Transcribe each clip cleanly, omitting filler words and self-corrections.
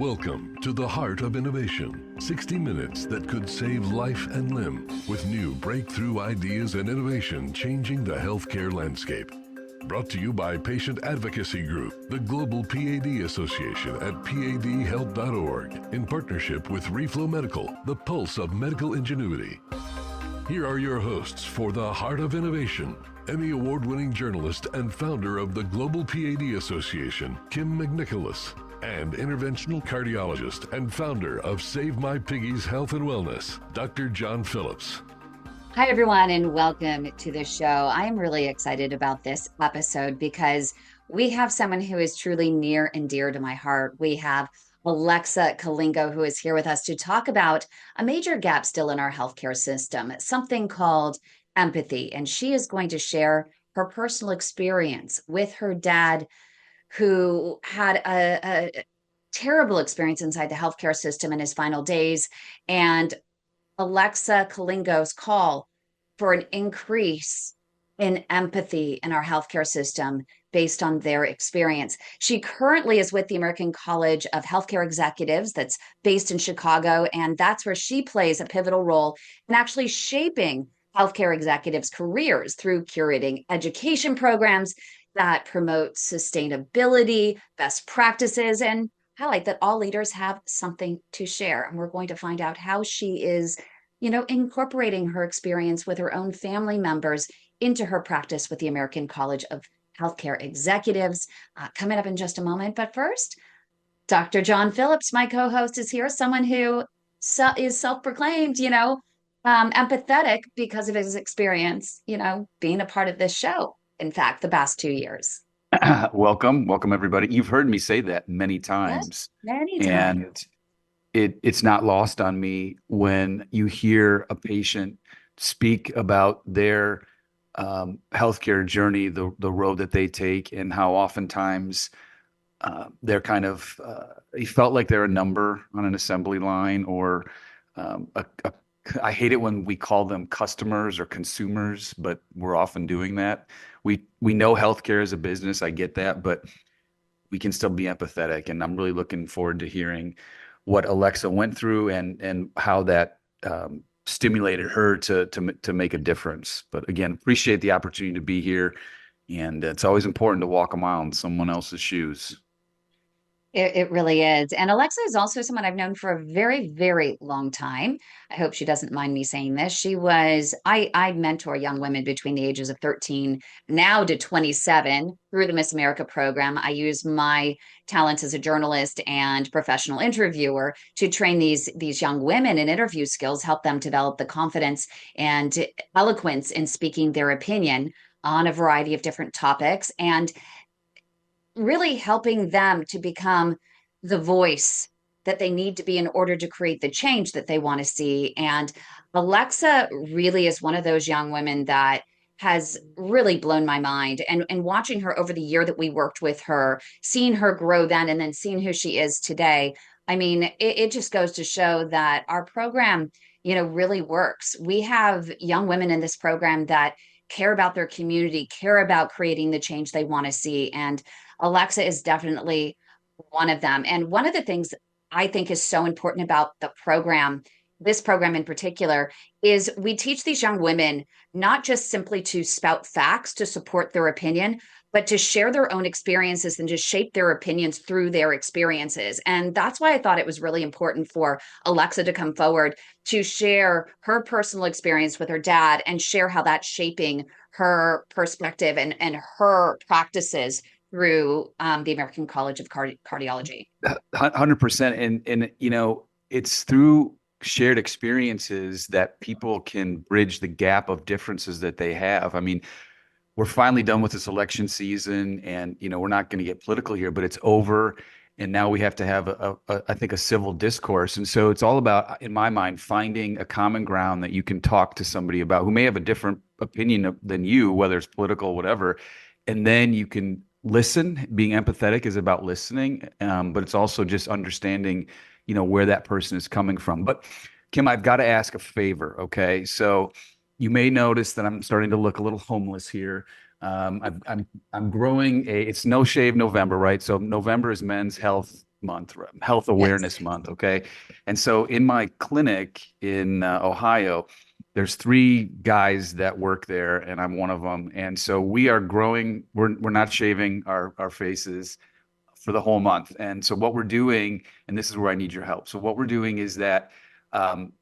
Welcome to the Heart of Innovation, 60 minutes that could save life and limb, with new breakthrough ideas and innovation changing the healthcare landscape. Brought to you by Patient Advocacy Group, the Global P.A.D. Association at padhealth.org, in partnership with Reflow Medical, the pulse of medical ingenuity. Here are your hosts for the Heart of Innovation, Emmy Award-winning journalist and founder of the Global P.A.D. Association, McNicholas, and interventional cardiologist and founder of Save My Piggies Health and Wellness, Dr. John Phillips. Hi, everyone, and welcome to the show. I am really excited about this episode because we have someone who is truly near and dear to my heart. We have Alexandra Calingo, who is here with us to talk about a major gap still in our healthcare system, something called empathy. And she is going to share her personal experience with her dad, who had a terrible experience inside the healthcare system in his final days, and Alexandra Calingo's call for an increase in empathy in our healthcare system based on their experience. She currently is with the American College of Healthcare Executives that's based in Chicago, and that's where she plays a pivotal role in actually shaping healthcare executives' careers through curating education programs that promote sustainability, best practices, and highlight that all leaders have something to share. And we're going to find out how she is, incorporating her experience with her own family members into her practice with the American College of Healthcare Executives, coming up in just a moment. But first, Dr. John Phillips, my co-host, is here, someone who is self-proclaimed, empathetic because of his experience, being a part of this show. In fact, the past 2 years. Welcome everybody. You've heard me say that many times. Yes, many times. And it's not lost on me when you hear a patient speak about their healthcare journey, the road that they take, and how oftentimes they're kind of, you felt like they're a number on an assembly line, or I hate it when we call them customers or consumers, but we're often doing that. We know healthcare is a business. I get that, but we can still be empathetic. And I'm really looking forward to hearing what Alexa went through and how that stimulated her to make a difference. But again, appreciate the opportunity to be here. And it's always important to walk a mile in someone else's shoes. It really is. And Alexa is also someone I've known for a very, very long time. I hope she doesn't mind me saying this. I mentor young women between the ages of 13 now to 27 through the Miss America program. I use my talents as a journalist and professional interviewer to train these young women in interview skills, help them develop the confidence and eloquence in speaking their opinion on a variety of different topics, and really helping them to become the voice that they need to be in order to create the change that they want to see. And Alexa really is one of those young women that has really blown my mind. And watching her over the year that we worked with her, seeing her grow then and then seeing who she is today, I mean, it just goes to show that our program, really works. We have young women in this program that care about their community, care about creating the change they want to see. And Alexa is definitely one of them. And one of the things I think is so important about the program, this program in particular, is we teach these young women not just simply to spout facts to support their opinion, but to share their own experiences and to shape their opinions through their experiences. And that's why I thought it was really important for Alexa to come forward to share her personal experience with her dad and share how that's shaping her perspective and her practices through the American College of Cardiology. 100%. And it's through shared experiences that people can bridge the gap of differences that they have. I mean, we're finally done with this election season, and, we're not going to get political here, but it's over. And now we have to have I think a civil discourse. And so it's all about, in my mind, finding a common ground that you can talk to somebody about who may have a different opinion than you, whether it's political, whatever. And then you can listen. Being empathetic is about listening, but it's also just understanding, where that person is coming from. But Kim, I've got to ask a favor. Okay. So you may notice that I'm starting to look a little homeless here. I'm growing it's No Shave November, right? So November is Men's Health month, health awareness month. Okay. And so in my clinic in Ohio, there's 3 guys that work there and I'm one of them. And so we are growing. We're not shaving our faces for the whole month. And so what we're doing, and this is where I need your help. So what we're doing is that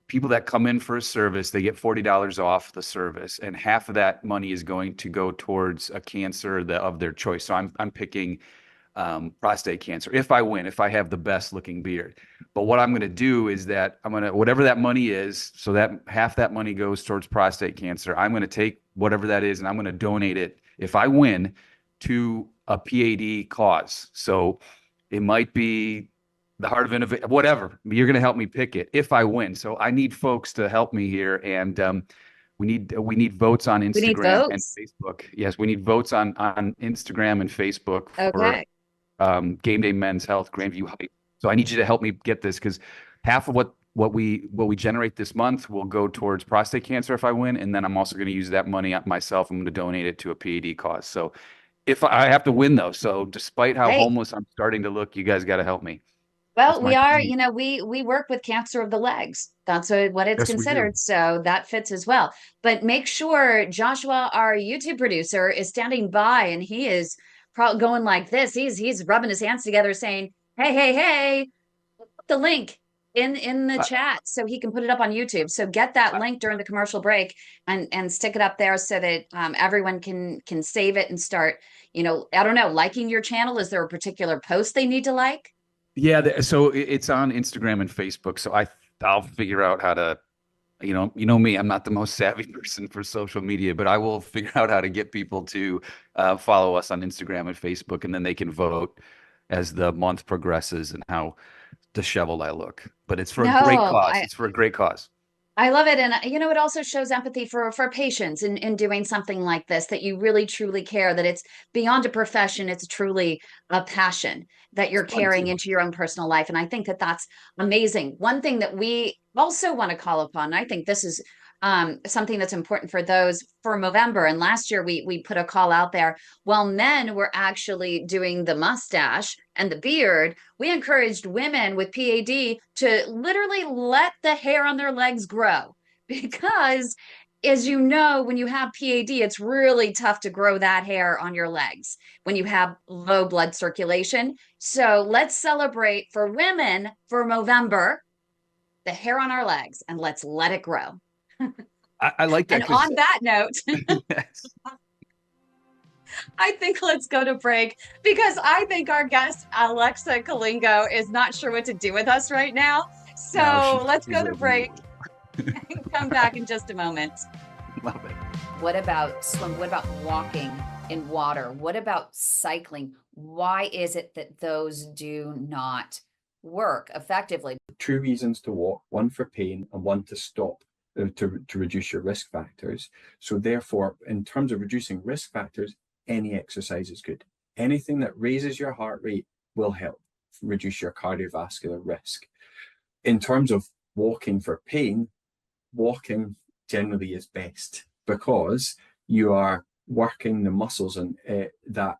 people that come in for a service, they get $40 off the service, and half of that money is going to go towards a cancer of their choice. So I'm picking prostate cancer if I win, if I have the best looking beard. But what I'm going to do is that I'm going to, whatever that money is, so that half that money goes towards prostate cancer, I'm going to take whatever that is and I'm going to donate it, if I win, to a P.A.D. cause. So it might be the Heart of Innovation, whatever. You're going to help me pick it if I win. So I need folks to help me here, and we need votes on Instagram and Facebook. Yes, we need votes on Instagram and Facebook for Game Day Men's Health, Grandview Heights. So I need you to help me get this, because half of what we generate this month will go towards prostate cancer if I win, and then I'm also going to use that money myself. I'm going to donate it to a P.A.D. cause. So if I have to win though, so despite how homeless I'm starting to look, you guys got to help me. Well, we are, we work with cancer of the legs. That's what it's considered. So that fits as well. But make sure Joshua, our YouTube producer, is standing by, and he is probably going like this. He's rubbing his hands together saying, hey, put the link in the chat so he can put it up on YouTube. So get that link during the commercial break and stick it up there so that everyone can save it and start, I don't know, liking your channel. Is there a particular post they need to like? Yeah, so it's on Instagram and Facebook. So I'll figure out how to, you know me, I'm not the most savvy person for social media, but I will figure out how to get people to follow us on Instagram and Facebook, and then they can vote as the month progresses and how disheveled I look. But it's for a great cause. It's for a great cause. I love it. And, it also shows empathy for patients in doing something like this, that you really, truly care, that it's beyond a profession. It's truly a passion that you're carrying into your own personal life. And I think that that's amazing. One thing that we also want to call upon, I think this is something that's important for those for November. And last year we put a call out there. While men were actually doing the mustache and the beard, we encouraged women with P.A.D. to literally let the hair on their legs grow, because as you know, when you have P.A.D., it's really tough to grow that hair on your legs when you have low blood circulation. So let's celebrate for women for November, the hair on our legs, and let's let it grow. I like that. And on that note, yes. I think let's go to break, because I think our guest, Alexa Calingo, is not sure what to do with us right now. So let's go to break and come back in just a moment. Love it. What about swim? What about walking in water? What about cycling? Why is it that those do not work effectively? 2 reasons to walk, one for pain and one to stop, to reduce your risk factors. So therefore, in terms of reducing risk factors, any exercise is good. Anything that raises your heart rate will help reduce your cardiovascular risk. In terms of walking for pain, walking generally is best, because you are working the muscles and that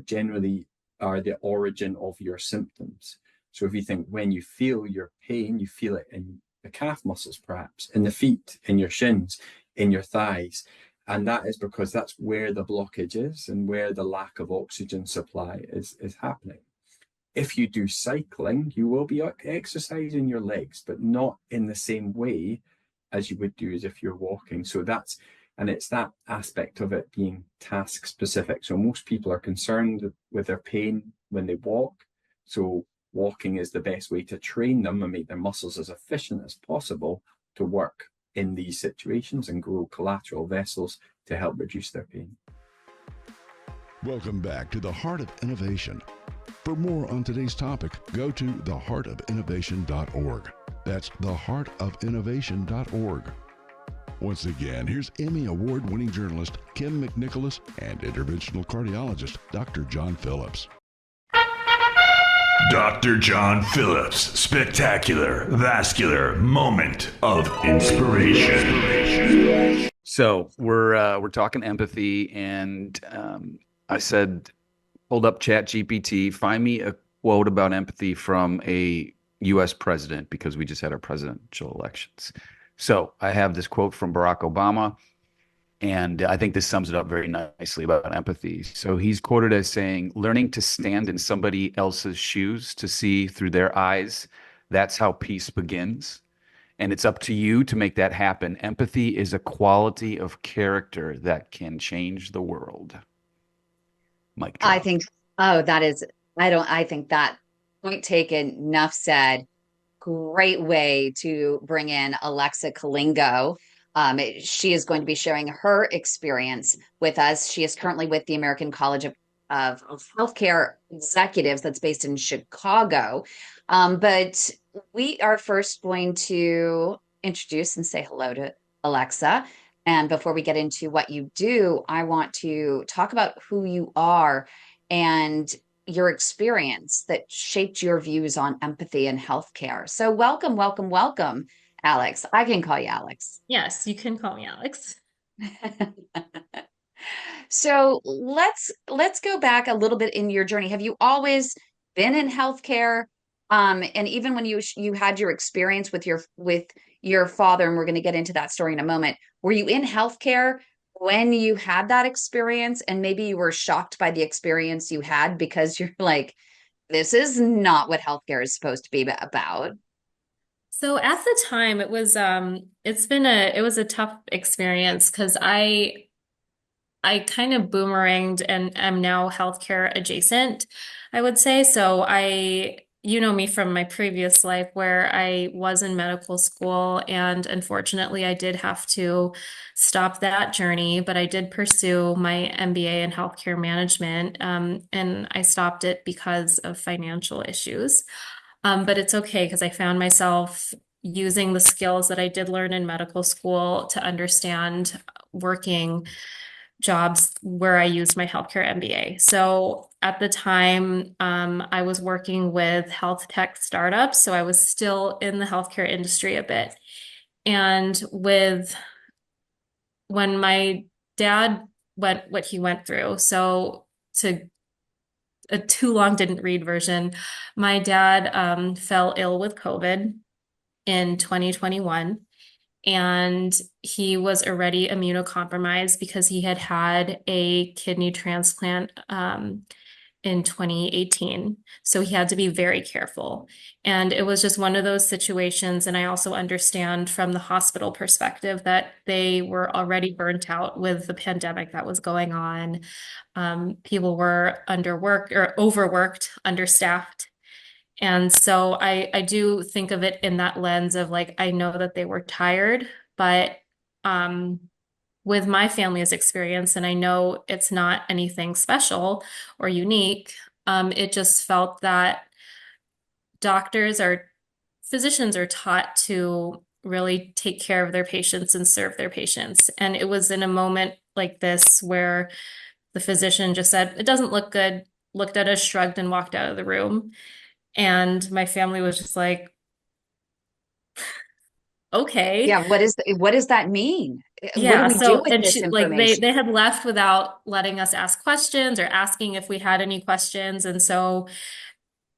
generally are the origin of your symptoms. So if you think, when you feel your pain, you feel it in the calf muscles, perhaps in the feet, in your shins, in your thighs. And that is because that's where the blockage is and where the lack of oxygen supply is happening. If you do cycling, you will be exercising your legs, but not in the same way as you would do as if you're walking. So it's that aspect of it being task specific. So most people are concerned with their pain when they walk. So walking is the best way to train them and make their muscles as efficient as possible to work in these situations and grow collateral vessels to help reduce their pain. Welcome back to the Heart of Innovation. For more on today's topic, go to theheartofinnovation.org. That's theheartofinnovation.org. Once again, here's Emmy Award-winning journalist Kim McNicholas and interventional cardiologist Dr. John Phillips. Dr. John Phillips' spectacular vascular moment of inspiration. So we're talking empathy, and I said, hold up ChatGPT, find me quote about empathy from a US president, because we just had our presidential elections. So I have this quote from Barack Obama, and I think this sums it up very nicely about empathy. So he's quoted as saying, learning to stand in somebody else's shoes to see through their eyes, that's how peace begins. And it's up to you to make that happen. Empathy is a quality of character that can change the world. Mic I drop. think, I think that point taken, enough said. Great way to bring in Alexa Calingo. She is going to be sharing her experience with us. She is currently with the American College of Healthcare Executives that's based in Chicago. But we are first going to introduce and say hello to Alexa. And before we get into what you do, I want to talk about who you are and your experience that shaped your views on empathy in healthcare. So welcome, welcome, welcome, Alex. I can call you Alex. Yes, you can call me Alex. So let's go back a little bit in your journey. Have you always been in healthcare? And even when you had your experience with your father, and we're going to get into that story in a moment, were you in healthcare when you had that experience, and maybe you were shocked by the experience you had because you're like, this is not what healthcare is supposed to be about? So at the time it was it was a tough experience because I kind of boomeranged and am now healthcare adjacent, I would say. So you know me from my previous life where I was in medical school, and unfortunately I did have to stop that journey, but I did pursue my MBA in healthcare management, and I stopped it because of financial issues. But it's okay because I found myself using the skills that I did learn in medical school to understand working jobs where I used my healthcare MBA. So at the time, I was working with health tech startups. So I was still in the healthcare industry a bit. And when my dad went what he went through, so to a too long didn't read version, my dad fell ill with COVID in 2021. And he was already immunocompromised because he had had a kidney transplant in 2018. So he had to be very careful. And it was just one of those situations. And I also understand from the hospital perspective that they were already burnt out with the pandemic that was going on. People were underworked or overworked, understaffed. And so I do think of it in that lens of like, I know that they were tired, but um, with my family's experience, and I know it's not anything special or unique, it just felt that doctors are, physicians are taught to really take care of their patients and serve their patients. And it was in a moment like this where the physician just said, it doesn't look good, looked at us, shrugged, and walked out of the room. And my family was just like, okay. Yeah, what does that mean? What do Yeah. we do So, with and this she, like they information? they had left without letting us ask questions or asking if we had any questions. And so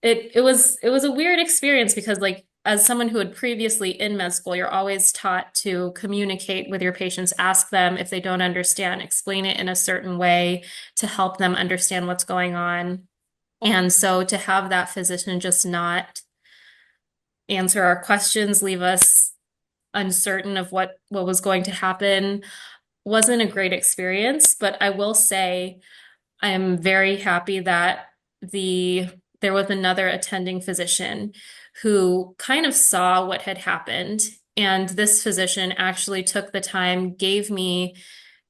it was a weird experience because like as someone who had previously in med school, you're always taught to communicate with your patients, ask them if they don't understand, explain it in a certain way to help them understand what's going on. And so to have that physician just not answer our questions, leave us uncertain of what was going to happen wasn't a great experience. But I will say I am very happy that there was another attending physician who kind of saw what had happened. And this physician actually took the time, gave me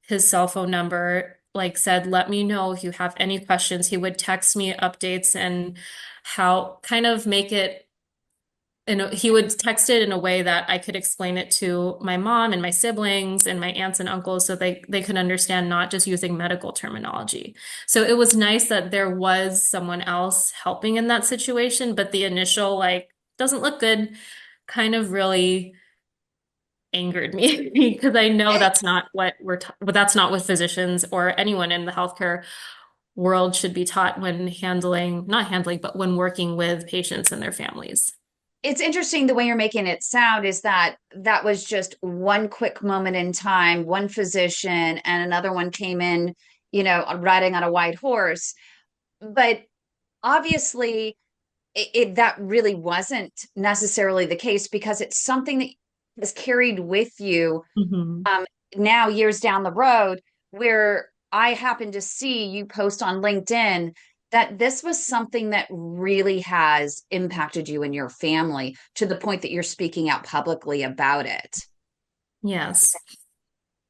his cell phone number, like said, let me know if you have any questions. He would text me updates and how kind of make it, and he would text it in a way that I could explain it to my mom and my siblings and my aunts and uncles so they could understand, not just using medical terminology. So it was nice that there was someone else helping in that situation, but the initial like doesn't look good kind of really angered me because I know that's not what that's not what physicians or anyone in the healthcare world should be taught when not handling, but when working with patients and their families. It's interesting the way you're making it sound is that that was just one quick moment in time, one physician and another one came in, riding on a white horse. But obviously, that really wasn't necessarily the case because it's something that is carried with you now years down the road, where I happen to see you post on LinkedIn that this was something that really has impacted you and your family to the point that you're speaking out publicly about it. Yes.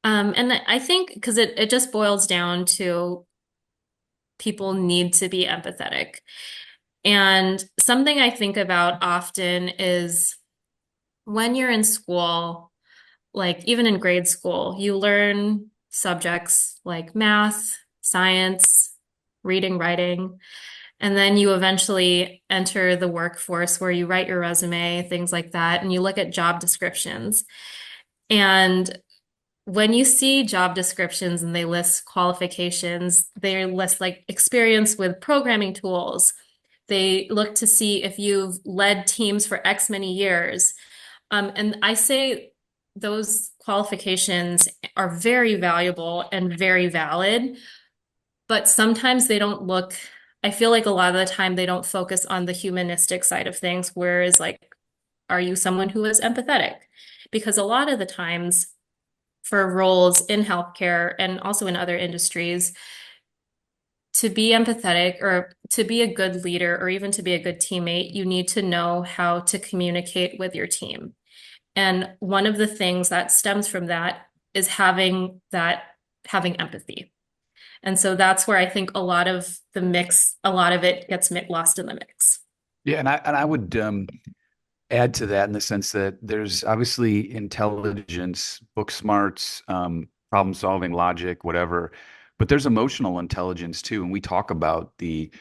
And I think because it just boils down to people need to be empathetic. And something I think about often is when you're in school, like even in grade school, you learn subjects like math, science, reading, writing, and then you eventually enter the workforce where you write your resume, things like that, and you look at job descriptions. And when you see job descriptions and they list qualifications, they list like experience with programming tools. They look to see if you've led teams for X many years. And I say those qualifications are very valuable and very valid, but sometimes they don't look, I feel like a lot of the time they don't focus on the humanistic side of things, whereas like, are you someone who is empathetic? Because a lot of the times for roles in healthcare and also in other industries, to be empathetic or to be a good leader or even to be a good teammate, you need to know how to communicate with your team. And one of the things that stems from that is having empathy. And so that's where I think a lot of it gets lost in the mix. Yeah, and I would add to that in the sense that there's obviously intelligence, book smarts, problem solving, logic, whatever, but there's emotional intelligence too. And we talk about the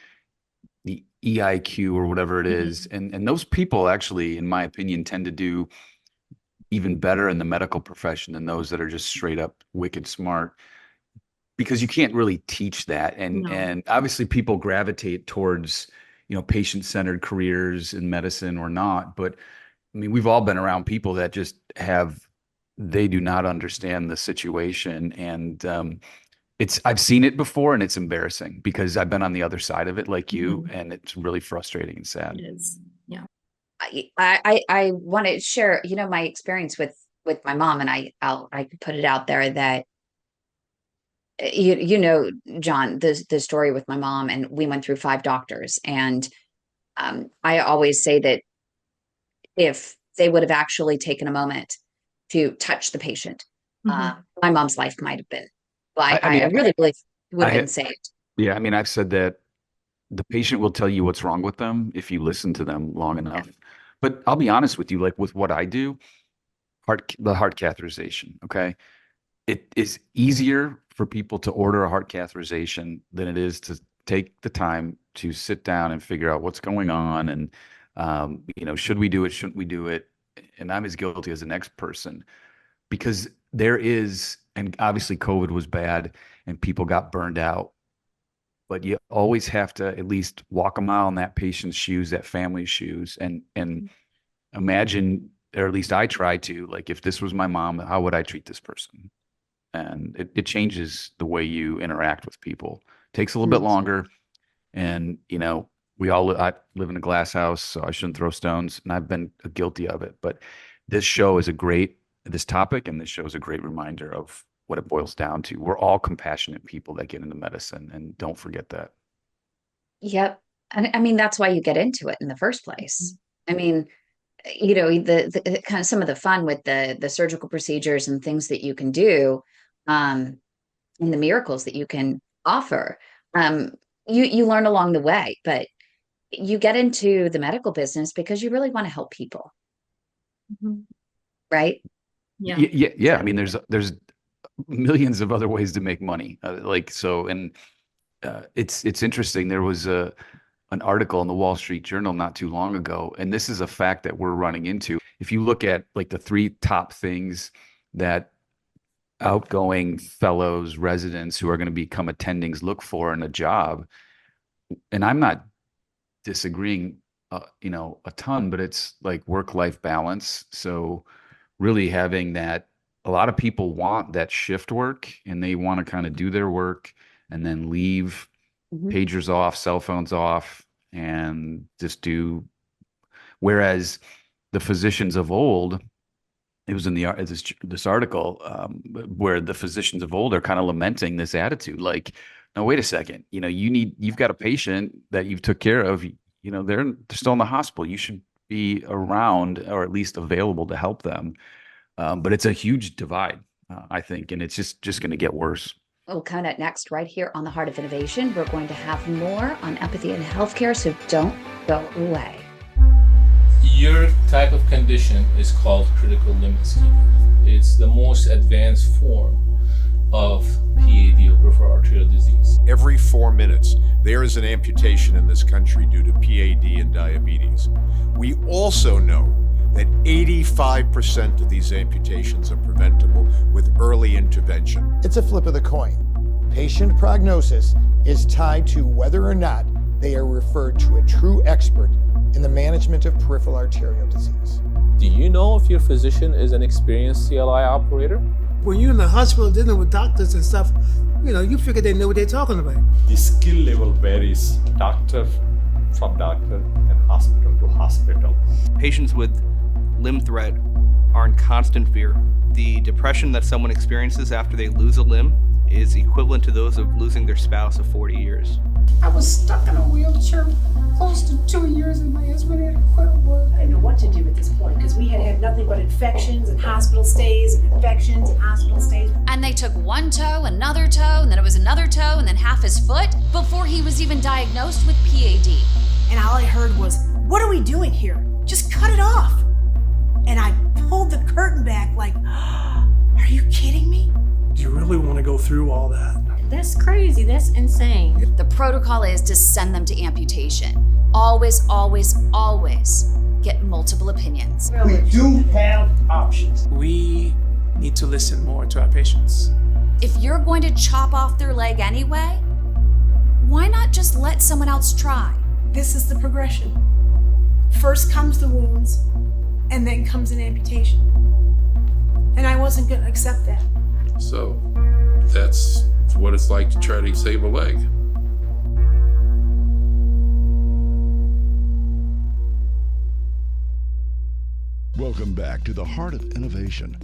EIQ or whatever it is, and those people actually, in my opinion, tend to do even better in the medical profession than those that are just straight up wicked smart, because you can't really teach that. And obviously people gravitate towards, patient-centered careers in medicine or not. But I mean, we've all been around people that just they do not understand the situation. And I've seen it before and it's embarrassing because I've been on the other side of it like you, and it's really frustrating and sad. It is. Yeah. I want to share, my experience with my mom, and I put it out there that John, the story with my mom, and we went through 5 doctors, and I always say that if they would have actually taken a moment to touch the patient, my mom's life might have been. Well, I really believe would have been saved. Yeah, I mean, I've said that the patient will tell you what's wrong with them if you listen to them long enough. But I'll be honest with you, like with what I do, the heart catheterization, okay? It is easier for people to order a heart catheterization than it is to take the time to sit down and figure out what's going on and, should we do it, shouldn't we do it? And I'm as guilty as the next person because and obviously COVID was bad and people got burned out. But you always have to at least walk a mile in that patient's shoes, that family's shoes, and imagine, or at least I try to, like, if this was my mom, how would I treat this person? And it changes the way you interact with people. It takes a little bit longer, and I live in a glass house, so I shouldn't throw stones, and I've been guilty of it. But this topic, and this show is a great reminder of what it boils down to. We're all compassionate people that get into medicine, and don't forget that. Yep. And I mean, that's why you get into it in the first place. I mean, the kind of some of the fun with the surgical procedures and things that you can do, and the miracles that you can offer, you learn along the way, but you get into the medical business because you really want to help people. Right? Yeah. Yeah. I mean, there's millions of other ways to make money. It's interesting. There was an article in the Wall Street Journal not too long ago, and this is a fact that we're running into. If you look at like the 3 top things that outgoing fellows, residents who are going to become attendings look for in a job. And I'm not disagreeing, a ton, but it's like work-life balance. So really having that, a lot of people want that shift work and they want to kind of do their work and then leave, pagers off, cell phones off, and just do. Whereas the physicians of old, it was in this article where the physicians of old are kind of lamenting this attitude. Like, no, wait a second. You've got a patient that you've took care of. They're still in the hospital. You should be around or at least available to help them. But it's a huge divide, I think, and it's just going to get worse. Well, coming up next, right here on the Heart of Innovation, we're going to have more on empathy in healthcare, so don't go away. Your type of condition is called critical limb ischemia. It's the most advanced form of P.A.D. or peripheral arterial disease. Every 4 minutes, there is an amputation in this country due to P.A.D. and diabetes. We also know that 85% of these amputations are preventable with early intervention. It's a flip of the coin. Patient prognosis is tied to whether or not they are referred to a true expert in the management of peripheral arterial disease. Do you know if your physician is an experienced CLI operator? When you're in the hospital dealing with doctors and stuff, you figure they know what they're talking about. The skill level varies doctor from doctor and hospital to hospital. Patients with limb threat are in constant fear. The depression that someone experiences after they lose a limb is equivalent to those of losing their spouse of 40 years. I was stuck in a wheelchair close to 2 years and my husband had to quit work. I didn't know what to do at this point because we had nothing but infections and hospital stays and infections and hospital stays. And they took one toe, another toe, and then it was another toe, and then half his foot before he was even diagnosed with PAD. And all I heard was, "What are we doing here? Just cut it off." And I pulled the curtain back like, "Are you kidding me?" Do you really want to go through all that? That's crazy. That's insane. The protocol is to send them to amputation. Always, always, always get multiple opinions. We do have options. We need to listen more to our patients. If you're going to chop off their leg anyway, why not just let someone else try? This is the progression. First comes the wounds, and then comes an amputation. And I wasn't going to accept that. So that's what it's like to try to save a leg. Welcome back to the Heart of Innovation.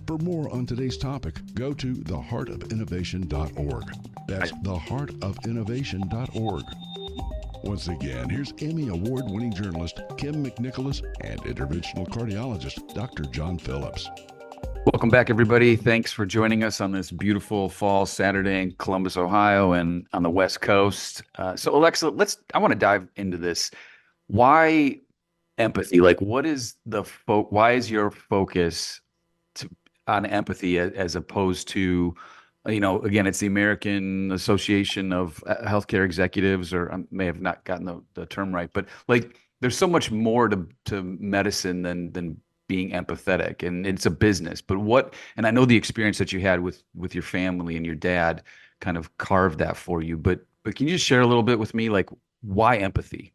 For more on today's topic, go to theheartofinnovation.org. That's theheartofinnovation.org. Once again, here's Emmy Award-winning journalist Kim McNicholas and interventional cardiologist Dr. John Phillips. Welcome back, everybody. Thanks for joining us on this beautiful fall Saturday in Columbus, Ohio, and on the West Coast. So, Alexa, I want to dive into this. Why empathy? Like, what is why is your focus on empathy as opposed to, again, it's the American Association of Healthcare Executives, or I may have not gotten the term right, but like, there's so much more to medicine than being empathetic, and it's a business. But and I know the experience that you had with your family and your dad kind of carved that for you, but can you just share a little bit with me, like, why empathy?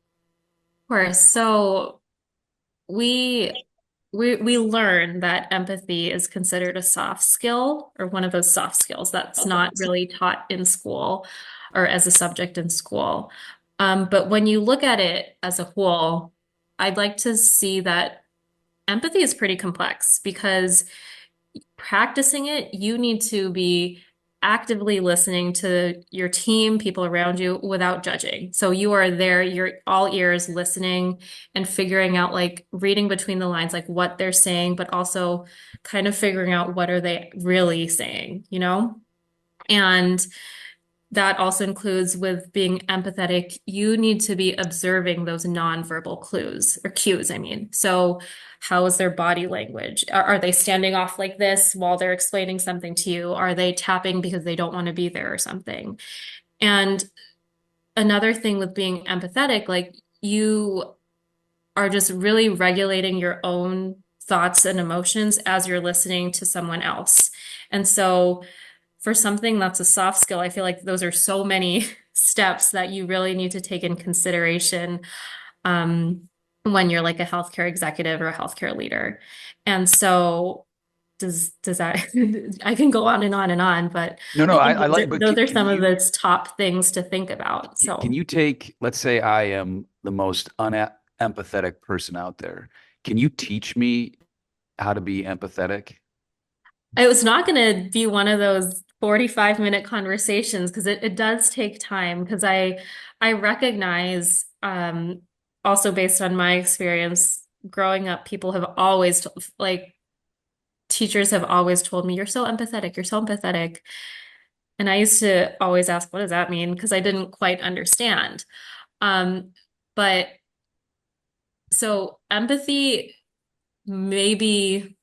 Of course. So we learn that empathy is considered a soft skill, or one of those soft skills that's not really taught in school or as a subject in school. But when you look at it as a whole, I'd like to see that empathy is pretty complex, because practicing it, you need to be actively listening to your team, people around you, without judging. So you are there, you're all ears, listening and figuring out, like, reading between the lines, like what they're saying, but also kind of figuring out what are they really saying, And that also includes, with being empathetic, you need to be observing those nonverbal cues, I mean. So how is their body language? Are they standing off like this while they're explaining something to you? Are they tapping because they don't want to be there or something? And another thing with being empathetic, like, you are just really regulating your own thoughts and emotions as you're listening to someone else. And so for something that's a soft skill, I feel like those are so many steps that you really need to take in consideration when you're like a healthcare executive or a healthcare leader. And so does that I can go on and on and on, but No, no, I think I like, but those are can some of you, the top things to think about. can So you take, let's say I am the most unempathetic person out there. Can you teach me how to be empathetic? it was not going to be one of those 45-minute conversations because it does take time because I recognize also based on my experience growing up, people have always like teachers have always told me, you're so empathetic, you're so empathetic. And I used to always ask, what does that mean? Because I didn't quite understand. But so empathy maybe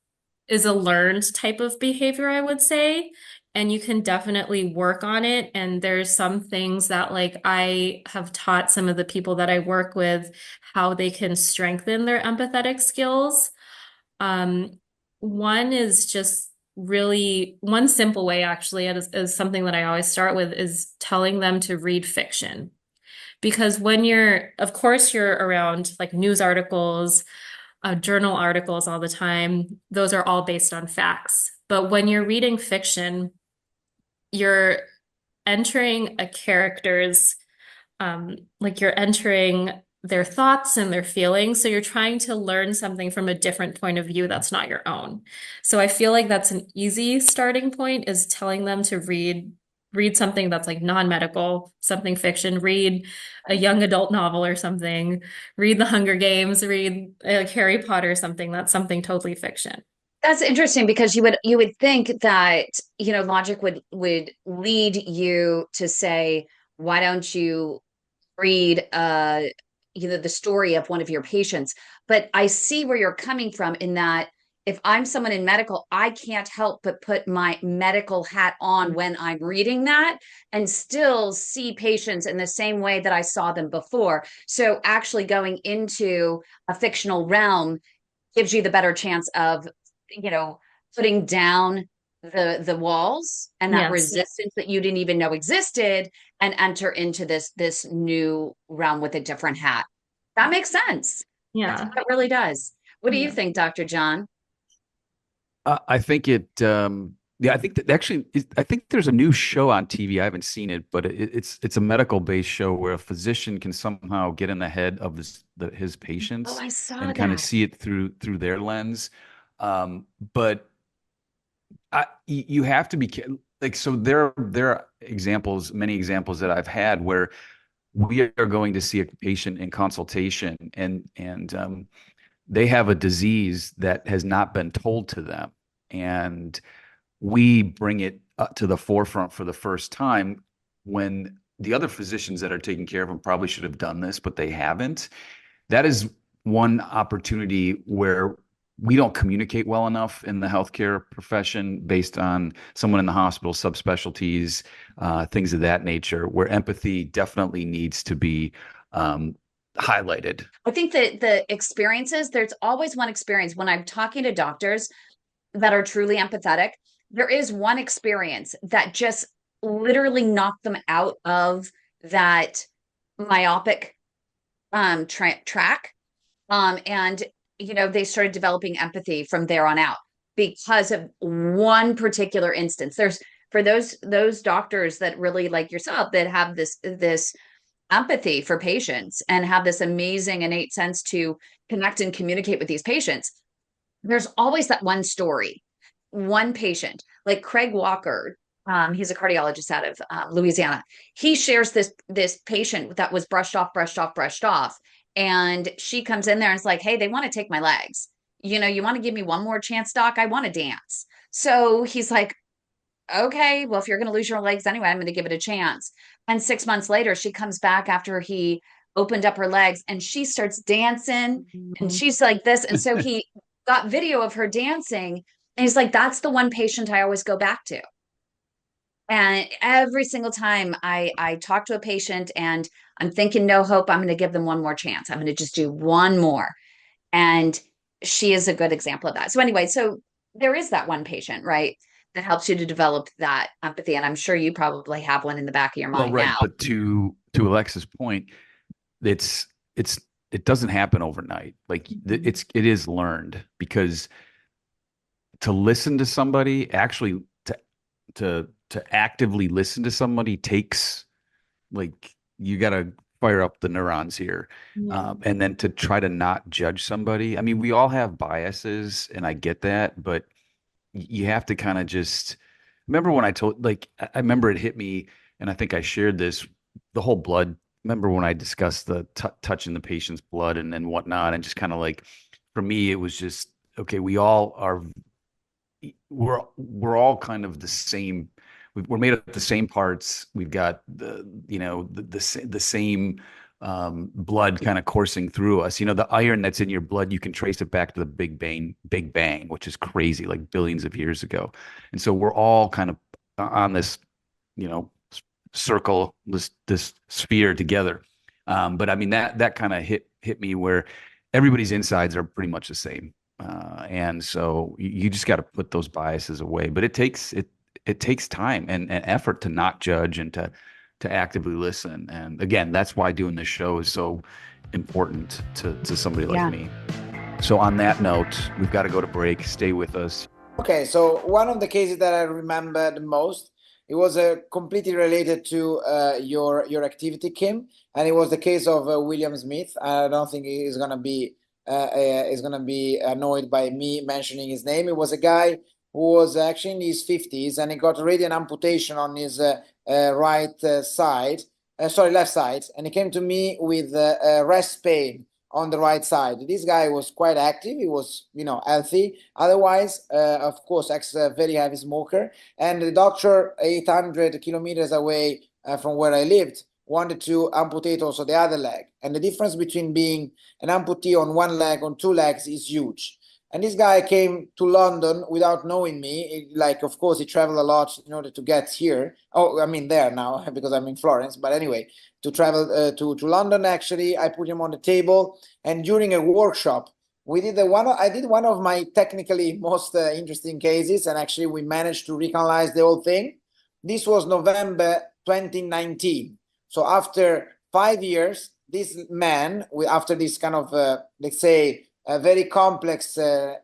is a learned type of behavior, I would say. And you can definitely work on it. And there's some things that like I have taught some of the people that I work with how they can strengthen their empathetic skills. One is just really one simple way actually is something that I always start with is telling them to read fiction. Because when you're, of course, you're around like news articles, journal articles all the time, those are all based on facts. But when you're reading fiction, you're entering a character's, like you're entering their thoughts and their feelings. So you're trying to learn something from a different point of view that's not your own. So I feel like that's an easy starting point is telling them to read something that's like non-medical, something fiction, read a young adult novel or something, read The Hunger Games, read like Harry Potter, something that's something totally fiction. That's interesting because you would think that, logic would lead you to say, why don't you read the story of one of your patients? But I see where you're coming from in that if I'm someone in medical, I can't help but put my medical hat on when I'm reading that and still see patients in the same way that I saw them before. So actually going into a fictional realm gives you the better chance of, putting down the walls and that Yes. resistance that you didn't even know existed and enter into this new realm with a different hat. That makes sense. Yeah. That really does. What do you Yeah. think, Dr. John? I think yeah, I think that actually, I think there's a new show on TV. I haven't seen it, but it's a medical-based show where a physician can somehow get in the head of his patients Oh, I saw and kind of that. see it through their lens. But you have to be like, so there are examples, many examples that I've had where we are going to see a patient in consultation and they have a disease that has not been told to them. And we bring it up to the forefront for the first time when the other physicians that are taking care of them probably should have done this, but they haven't. That is one opportunity where we don't communicate well enough in the healthcare profession based on someone in the hospital, subspecialties, things of that nature, where empathy definitely needs to be highlighted. I think that the experiences, there's always one experience when I'm talking to doctors that are truly empathetic. There is one experience that just literally knocked them out of that myopic track. And they started developing empathy from there on out because of one particular instance. There's for those doctors that really like yourself that have this empathy for patients and have this amazing innate sense to connect and communicate with these patients. There's always that one story, one patient, like Craig Walker. He's a cardiologist out of Louisiana. He shares this patient that was brushed off. And she comes in there and is like, hey, they want to take my legs. You want to give me one more chance, doc? I want to dance. So he's like, okay, well, if you're going to lose your legs anyway, I'm going to give it a chance. And 6 months later, she comes back after he opened up her legs and she starts dancing and she's like this. And so he got video of her dancing and he's like, that's the one patient I always go back to. And every single time I talk to a patient and I'm thinking no hope, I'm going to give them one more chance. I'm going to just do one more. And she is a good example of that. So anyway, so there is that one patient, right, that helps you to develop that empathy. And I'm sure you probably have one in the back of your mind right. now. But to Alexa's point, it doesn't happen overnight. Like it is learned, because to listen to somebody, actually to actively listen to somebody takes, like, you got to fire up the neurons here. And then to try to not judge somebody. I mean, we all have biases, and I get that, but you have to kind of just remember when I told, like, I remember it hit me, and I think I shared this, the whole blood. Remember when I discussed the touching the patient's blood and whatnot, and just kind of like, for me, it was just, okay, we're all kind of the same. We're made of the same parts. We've got the same blood kind of coursing through us. The iron that's in your blood, you can trace it back to the Big Bang, which is crazy, like billions of years ago. And so we're all kind of on this, circle, this sphere together. But I mean, that kind of hit me, where everybody's insides are pretty much the same. And so you just got to put those biases away. But it takes time and effort to not judge and to actively listen. And again, that's why doing this show is so important to somebody like me. So on that note, we've got to go to break. Stay with us. Okay, so one of the cases that I remember the most, it was completely related to your activity, Kim, and it was the case of William Smith. I don't think he's gonna be annoyed by me mentioning his name. It was a guy who was actually in his 50s, and he got already an amputation on his left side, and he came to me with rest pain on the right side. This guy was quite active. He was, healthy. Otherwise, of course, very heavy smoker. And the doctor, 800 kilometers away from where I lived, wanted to amputate also the other leg. And the difference between being an amputee on one leg, on two legs, is huge. And this guy came to London without knowing me. Of course, he traveled a lot in order to get here. Oh, I mean, there now, because I'm in Florence. But anyway, to travel to London, actually, I put him on the table. And during a workshop, I did one of my technically most interesting cases. And actually, we managed to recanalize the whole thing. This was November 2019. So after 5 years, this man, after this kind of, let's say, a very complex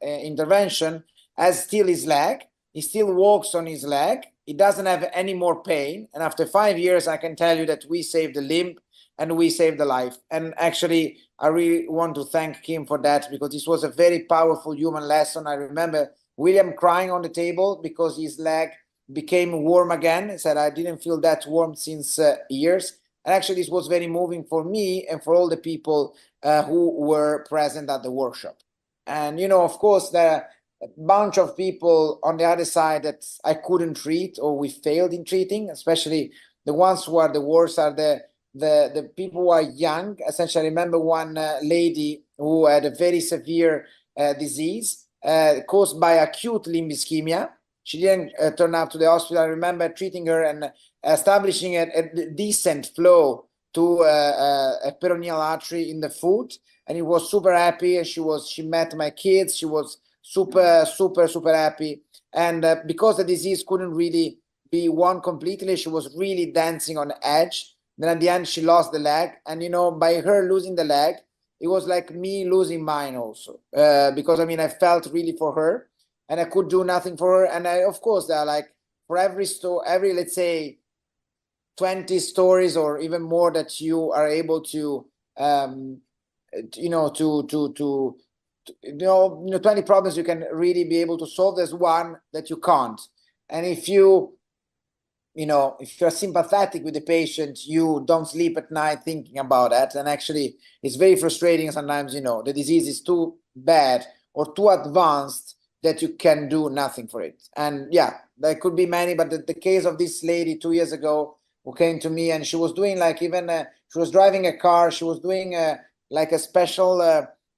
intervention, has still his leg. He still walks on his leg. He doesn't have any more pain. And after 5 years, I can tell you that we saved the limb and we saved the life. And actually, I really want to thank Kim for that, because this was a very powerful human lesson. I remember William crying on the table because his leg became warm again. He said, I didn't feel that warm since years. And actually, this was very moving for me and for all the people who were present at the workshop. And, of course, there are a bunch of people on the other side that I couldn't treat, or we failed in treating, especially the ones who are the worst are the people who are young. Essentially, I remember one lady who had a very severe disease caused by acute limb ischemia. She didn't turn up to the hospital. I remember treating her and establishing a decent flow to a peroneal artery in the foot, and he was super happy. And she met my kids. She was super happy. And because the disease couldn't really be won completely, she was really dancing on the edge. Then at the end, she lost the leg. And by her losing the leg, it was like me losing mine also, because I felt really for her. And I could do nothing for her. And of course, there are like, for every let's say 20 stories or even more that you are able to, 20 problems you can really be able to solve. There's one that you can't. And if you're sympathetic with the patient, you don't sleep at night thinking about that. And actually, it's very frustrating sometimes, the disease is too bad or too advanced that you can do nothing for it. And yeah, there could be many, but the case of this lady 2 years ago who came to me, and she was doing she was driving a car. She was doing a special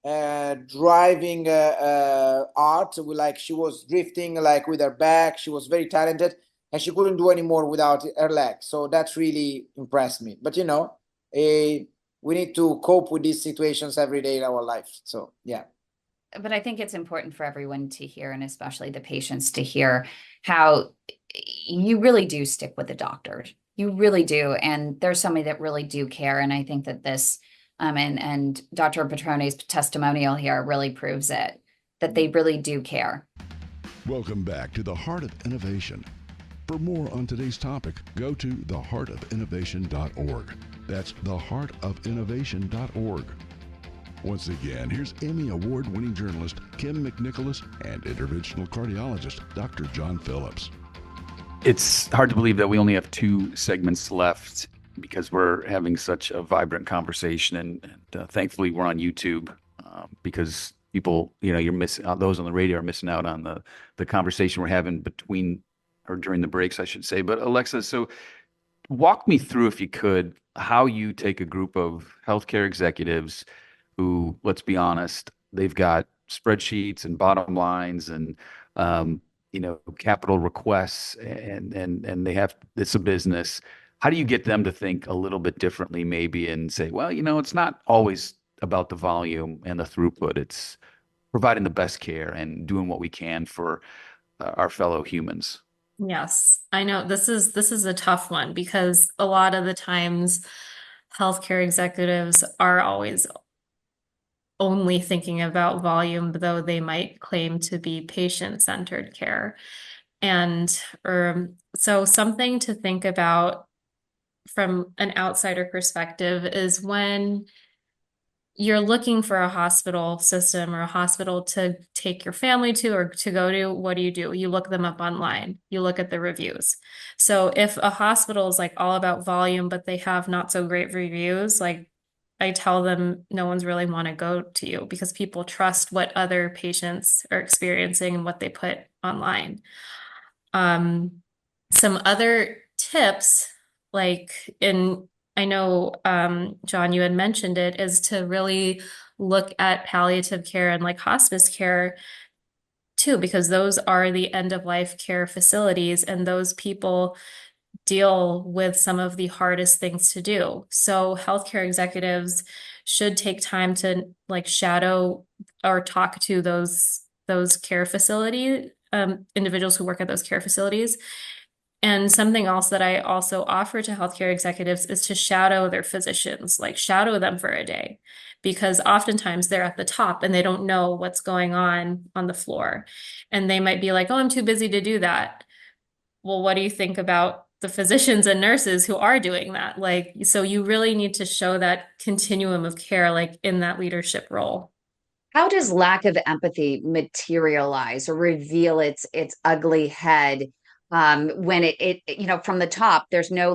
driving art. She was drifting with her back. She was very talented, and she couldn't do any more without her leg. So that really impressed me. But we need to cope with these situations every day in our life. So yeah. But I think it's important for everyone to hear, and especially the patients to hear, how you really do stick with the doctor. You really do. And there's somebody that really do care. And I think that this, and Dr. Petrone's testimonial here really proves it, that they really do care. Welcome back to the Heart of Innovation. For more on today's topic, go to theheartofinnovation.org. That's theheartofinnovation.org. Once again, here's Emmy Award-winning journalist Kim McNicholas and interventional cardiologist Dr. John Phillips. It's hard to believe that we only have 2 segments left because we're having such a vibrant conversation, and thankfully we're on YouTube because people, you're missing out. Those on the radio are missing out on the conversation we're having between or during the breaks, I should say. But Alexa, so walk me through, if you could, how you take a group of healthcare executives who, let's be honest, they've got spreadsheets and bottom lines and capital requests, and it's a business. How do you get them to think a little bit differently, maybe, and say, well, it's not always about the volume and the throughput. It's providing the best care and doing what we can for our fellow humans. Yes, I know this is a tough one because a lot of the times healthcare executives are always only thinking about volume, though they might claim to be patient-centered care. And so something to think about from an outsider perspective is when you're looking for a hospital system or a hospital to take your family to or to go to, what do? You look them up online. You look at the reviews. So if a hospital is like all about volume, but they have not so great reviews, like I tell them no one's really want to go to you because people trust what other patients are experiencing and what they put online. Some other tips, I know, John, you had mentioned it, is to really look at palliative care and like hospice care too, because those are the end of life care facilities, and those people deal with some of the hardest things to do. So healthcare executives should take time to like shadow or talk to those care facility individuals who work at those care facilities. And something else that I also offer to healthcare executives is to shadow their physicians, like shadow them for a day, because oftentimes they're at the top and they don't know what's going on the floor. And they might be like, oh, I'm too busy to do that. Well, what do you think about the physicians and nurses who are doing that? So you really need to show that continuum of care, like in that leadership role. How does lack of empathy materialize or reveal its ugly head when it from the top? There's no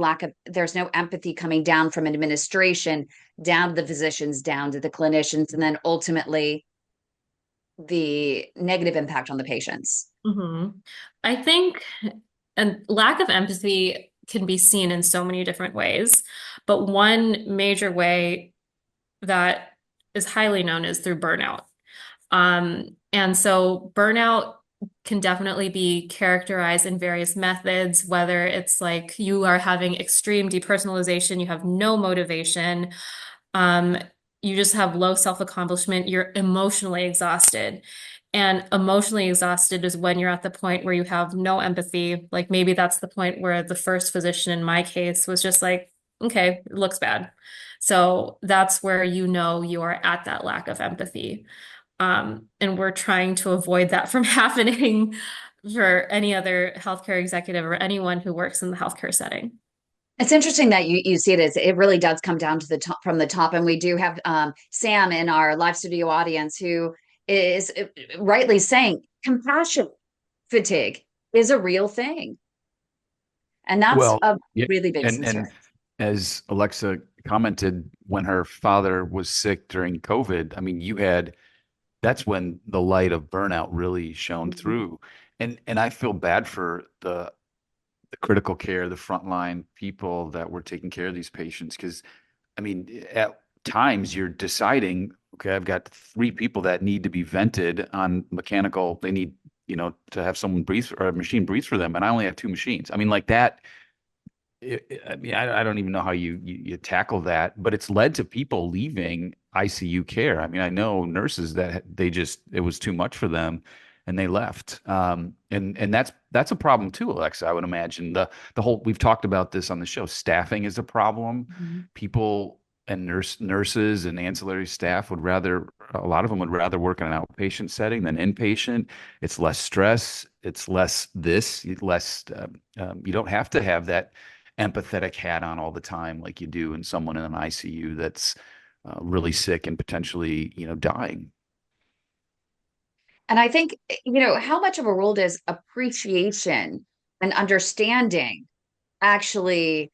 empathy coming down from administration, down to the physicians, down to the clinicians, and then ultimately the negative impact on the patients. Mm-hmm. I think and lack of empathy can be seen in so many different ways, but one major way that is highly known is through burnout. And so burnout can definitely be characterized in various methods, whether it's like you are having extreme depersonalization, you have no motivation, you just have low self-accomplishment, you're emotionally exhausted. And emotionally exhausted is when you're at the point where you have no empathy. Like maybe that's the point where the first physician in my case was just like, okay, it looks bad. So that's where you are at that lack of empathy. And we're trying to avoid that from happening for any other healthcare executive or anyone who works in the healthcare setting. It's interesting that you see it really does come down to the top, from the top. And we do have Sam in our live studio audience who is rightly saying compassion fatigue is a real thing. And that's a really big concern. And as Alexa commented, when her father was sick during COVID, I mean, that's when the light of burnout really shone through. And I feel bad for the critical care, the frontline people that were taking care of these patients. Because, I mean, at times you're deciding, okay, I've got 3 people that need to be vented on mechanical. They need, to have someone breathe or a machine breathe for them. And I only have 2 machines. I mean, like that, I mean, I don't even know how you tackle that, but it's led to people leaving ICU care. I mean, I know nurses that it was too much for them and they left. And that's a problem too, Alexa. I would imagine we've talked about this on the show. Staffing is a problem. People and nurses and ancillary staff a lot of them would rather work in an outpatient setting than inpatient. It's less stress. It's less you don't have to have that empathetic hat on all the time like you do in someone in an ICU that's really sick and potentially, dying. And I think, how much of a role does appreciation and understanding actually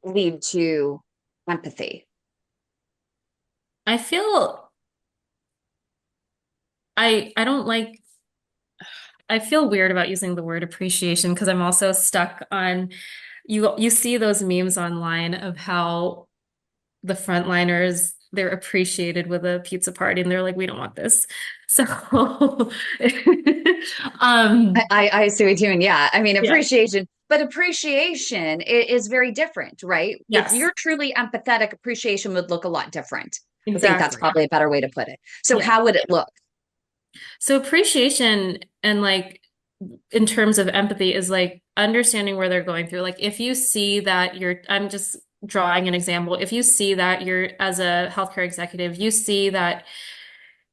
lead to empathy? I feel I don't like I feel weird about using the word appreciation because I'm also stuck on you see those memes online of how the frontliners they're appreciated with a pizza party and they're like, we don't want this. So I see what you're doing. Yeah. I mean, Yeah. appreciation, but appreciation is very different, right? Yes. If you're truly empathetic, appreciation would look a lot different. I think that's Exactly. probably a better way to put it. So Yeah. how would it look? So appreciation and like in terms of empathy is like understanding where they're going through. Like if you see that I'm just drawing an example. If you see that as a healthcare executive, you see that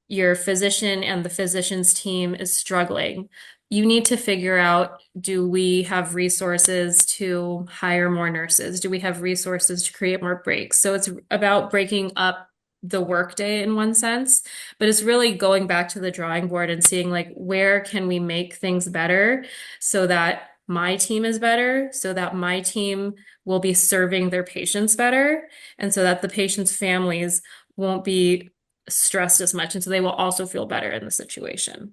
your physician and the physician's team is struggling, you need to figure out, do we have resources to hire more nurses? Do we have resources to create more breaks? So it's about breaking up the workday in one sense, but it's really going back to the drawing board and seeing like, where can we make things better so that my team is better, so that my team will be serving their patients better, and so that the patients' families won't be stressed as much, and so they will also feel better in the situation.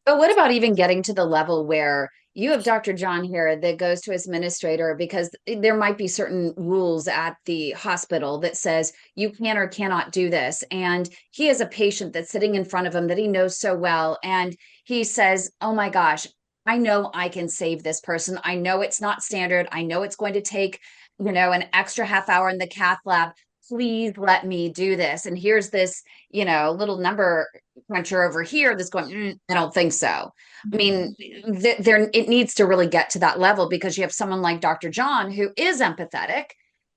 But what about even getting to the level where you have Dr. John here that goes to his administrator because there might be certain rules at the hospital that says you can or cannot do this. And he has a patient that's sitting in front of him that he knows so well. And he says, oh my gosh, I know I can save this person. I know it's not standard. I know it's going to take, an extra half hour in the cath lab. Please let me do this. And here's this, little number cruncher over here that's going, I don't think so. I mean, it needs to really get to that level because you have someone like Dr. John who is empathetic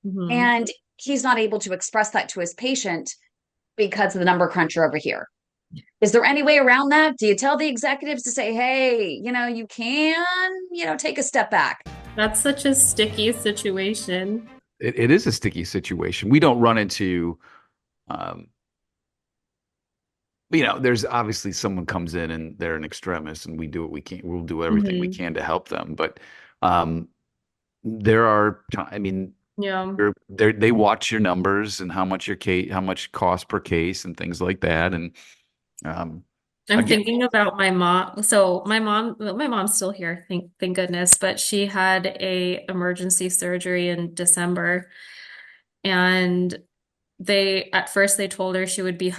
and he's not able to express that to his patient because of the number cruncher over here. Is there any way around that? Do you tell the executives to say, hey, you can, take a step back? That's such a sticky situation. It is a sticky situation. We don't run into, there's obviously someone comes in and they're an extremist and we do what we can. We'll do everything we can to help them. But there are, yeah, they watch your numbers and how much cost per case and things like that. And I'm thinking about my mom. So my mom's still here, thank goodness, but she had a emergency surgery in December, and at first they told her she would be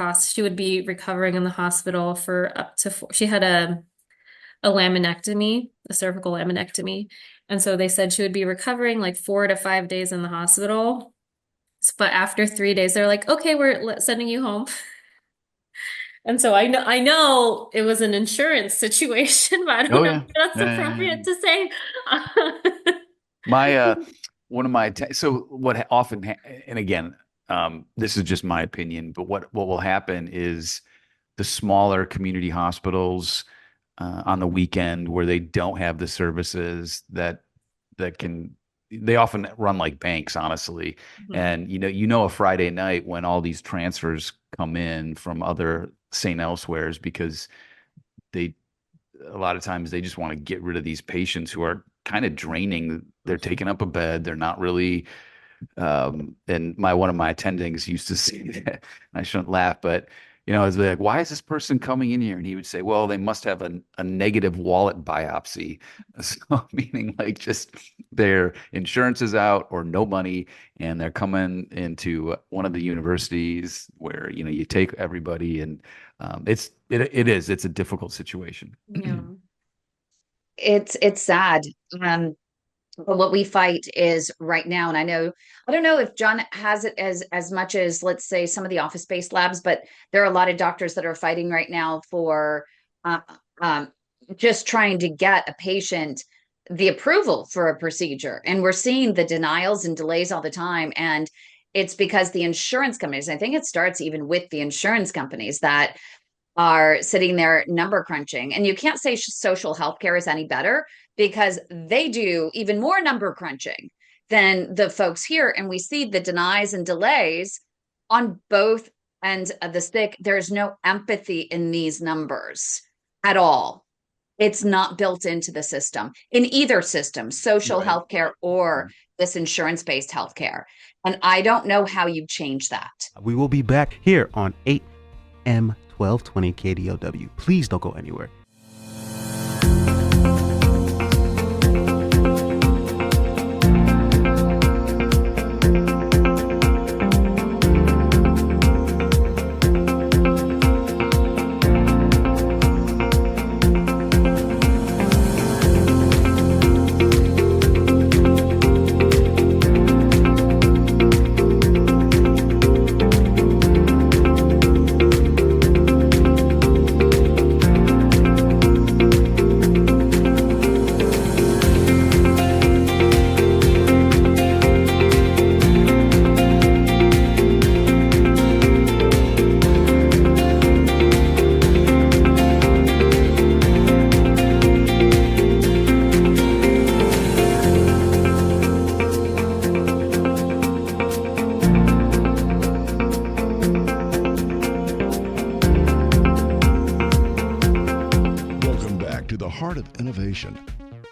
recovering in the hospital for up to she had a laminectomy, a cervical laminectomy, and so they said she would be recovering like 4 to 5 days in the hospital. But after 3 days, they're like, okay, we're sending you home. And so I know it was an insurance situation, but I don't know if that's appropriate to say. So what often, and again, this is just my opinion, but what will happen is the smaller community hospitals on the weekend where they don't have the services that they often run like banks, honestly. And a Friday night when all these transfers come in from other St. Elsewhere's because a lot of times they just want to get rid of these patients who are kind of draining. They're taking up a bed. They're not really, and one of my attendings used to say that, I shouldn't laugh, but it's like, why is this person coming in here? And he would say, well, they must have a negative wallet biopsy. So meaning like just their insurance is out or no money, and they're coming into one of the universities where, you take everybody, and it's a difficult situation. Yeah. It's sad. But what we fight is right now, and I don't know if John has it as much as, let's say, some of the office-based labs, but there are a lot of doctors that are fighting right now for uh, um, just trying to get a patient the approval for a procedure. And we're seeing the denials and delays all the time. And it's because the insurance companies, I think it starts even with the insurance companies that are sitting there number crunching. And you can't say social healthcare is any better because they do even more number crunching than the folks here. And we see the denies and delays on both ends of the stick. There's no empathy in these numbers at all. It's not built into the system, in either system, social healthcare or this insurance-based healthcare. And I don't know how you change that. We will be back here on 8M 1220 KDOW. Please don't go anywhere.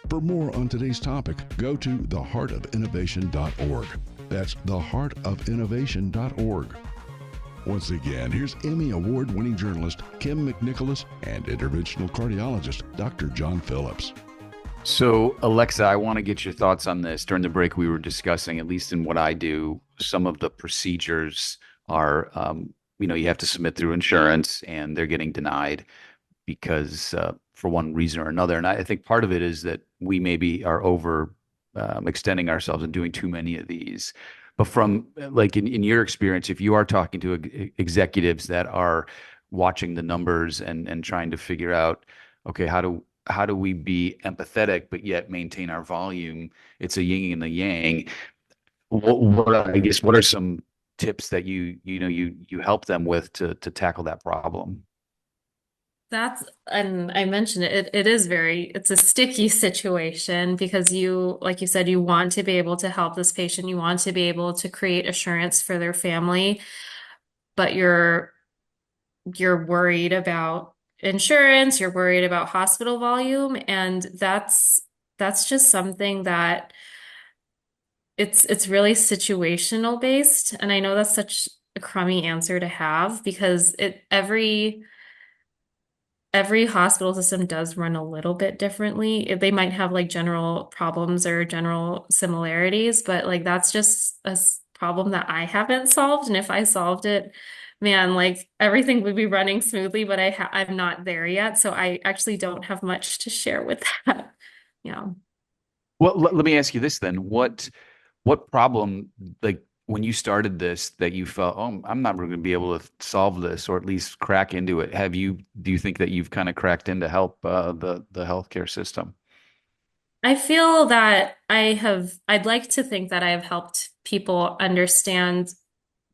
For more on today's topic, go to theheartofinnovation.org. That's theheartofinnovation.org. Once again, here's Emmy Award-winning journalist Kim McNicholas and interventional cardiologist Dr. John Phillips. So, Alexa, I want to get your thoughts on this. During the break, we were discussing, at least in what I do, some of the procedures are, you have to submit through insurance and they're getting denied because for one reason or another. And I think part of it is that we maybe are over extending ourselves and doing too many of these. But from like in your experience, if you are talking to executives that are watching the numbers and trying to figure out, okay, how do we be empathetic but yet maintain our volume? It's a yin and a yang. What are some tips that you help them with to tackle that problem? And I mentioned it's a sticky situation because like you said, you want to be able to help this patient, you want to be able to create assurance for their family, but you're worried about insurance, you're worried about hospital volume, and that's just something that it's really situational based. And I know that's such a crummy answer to have because every hospital system does run a little bit differently. They might have like general problems or general similarities, but like that's just a problem that I haven't solved. And if I solved it, man, like everything would be running smoothly, but I'm not there yet. So I actually don't have much to share with that. Yeah. Well, let me ask you this then. What problem, like when you started this, that you felt, oh, I'm not going to be able to solve this or at least crack into it? Do you think that you've kind of cracked in to help the healthcare system? I feel that I'd like to think that I have helped people understand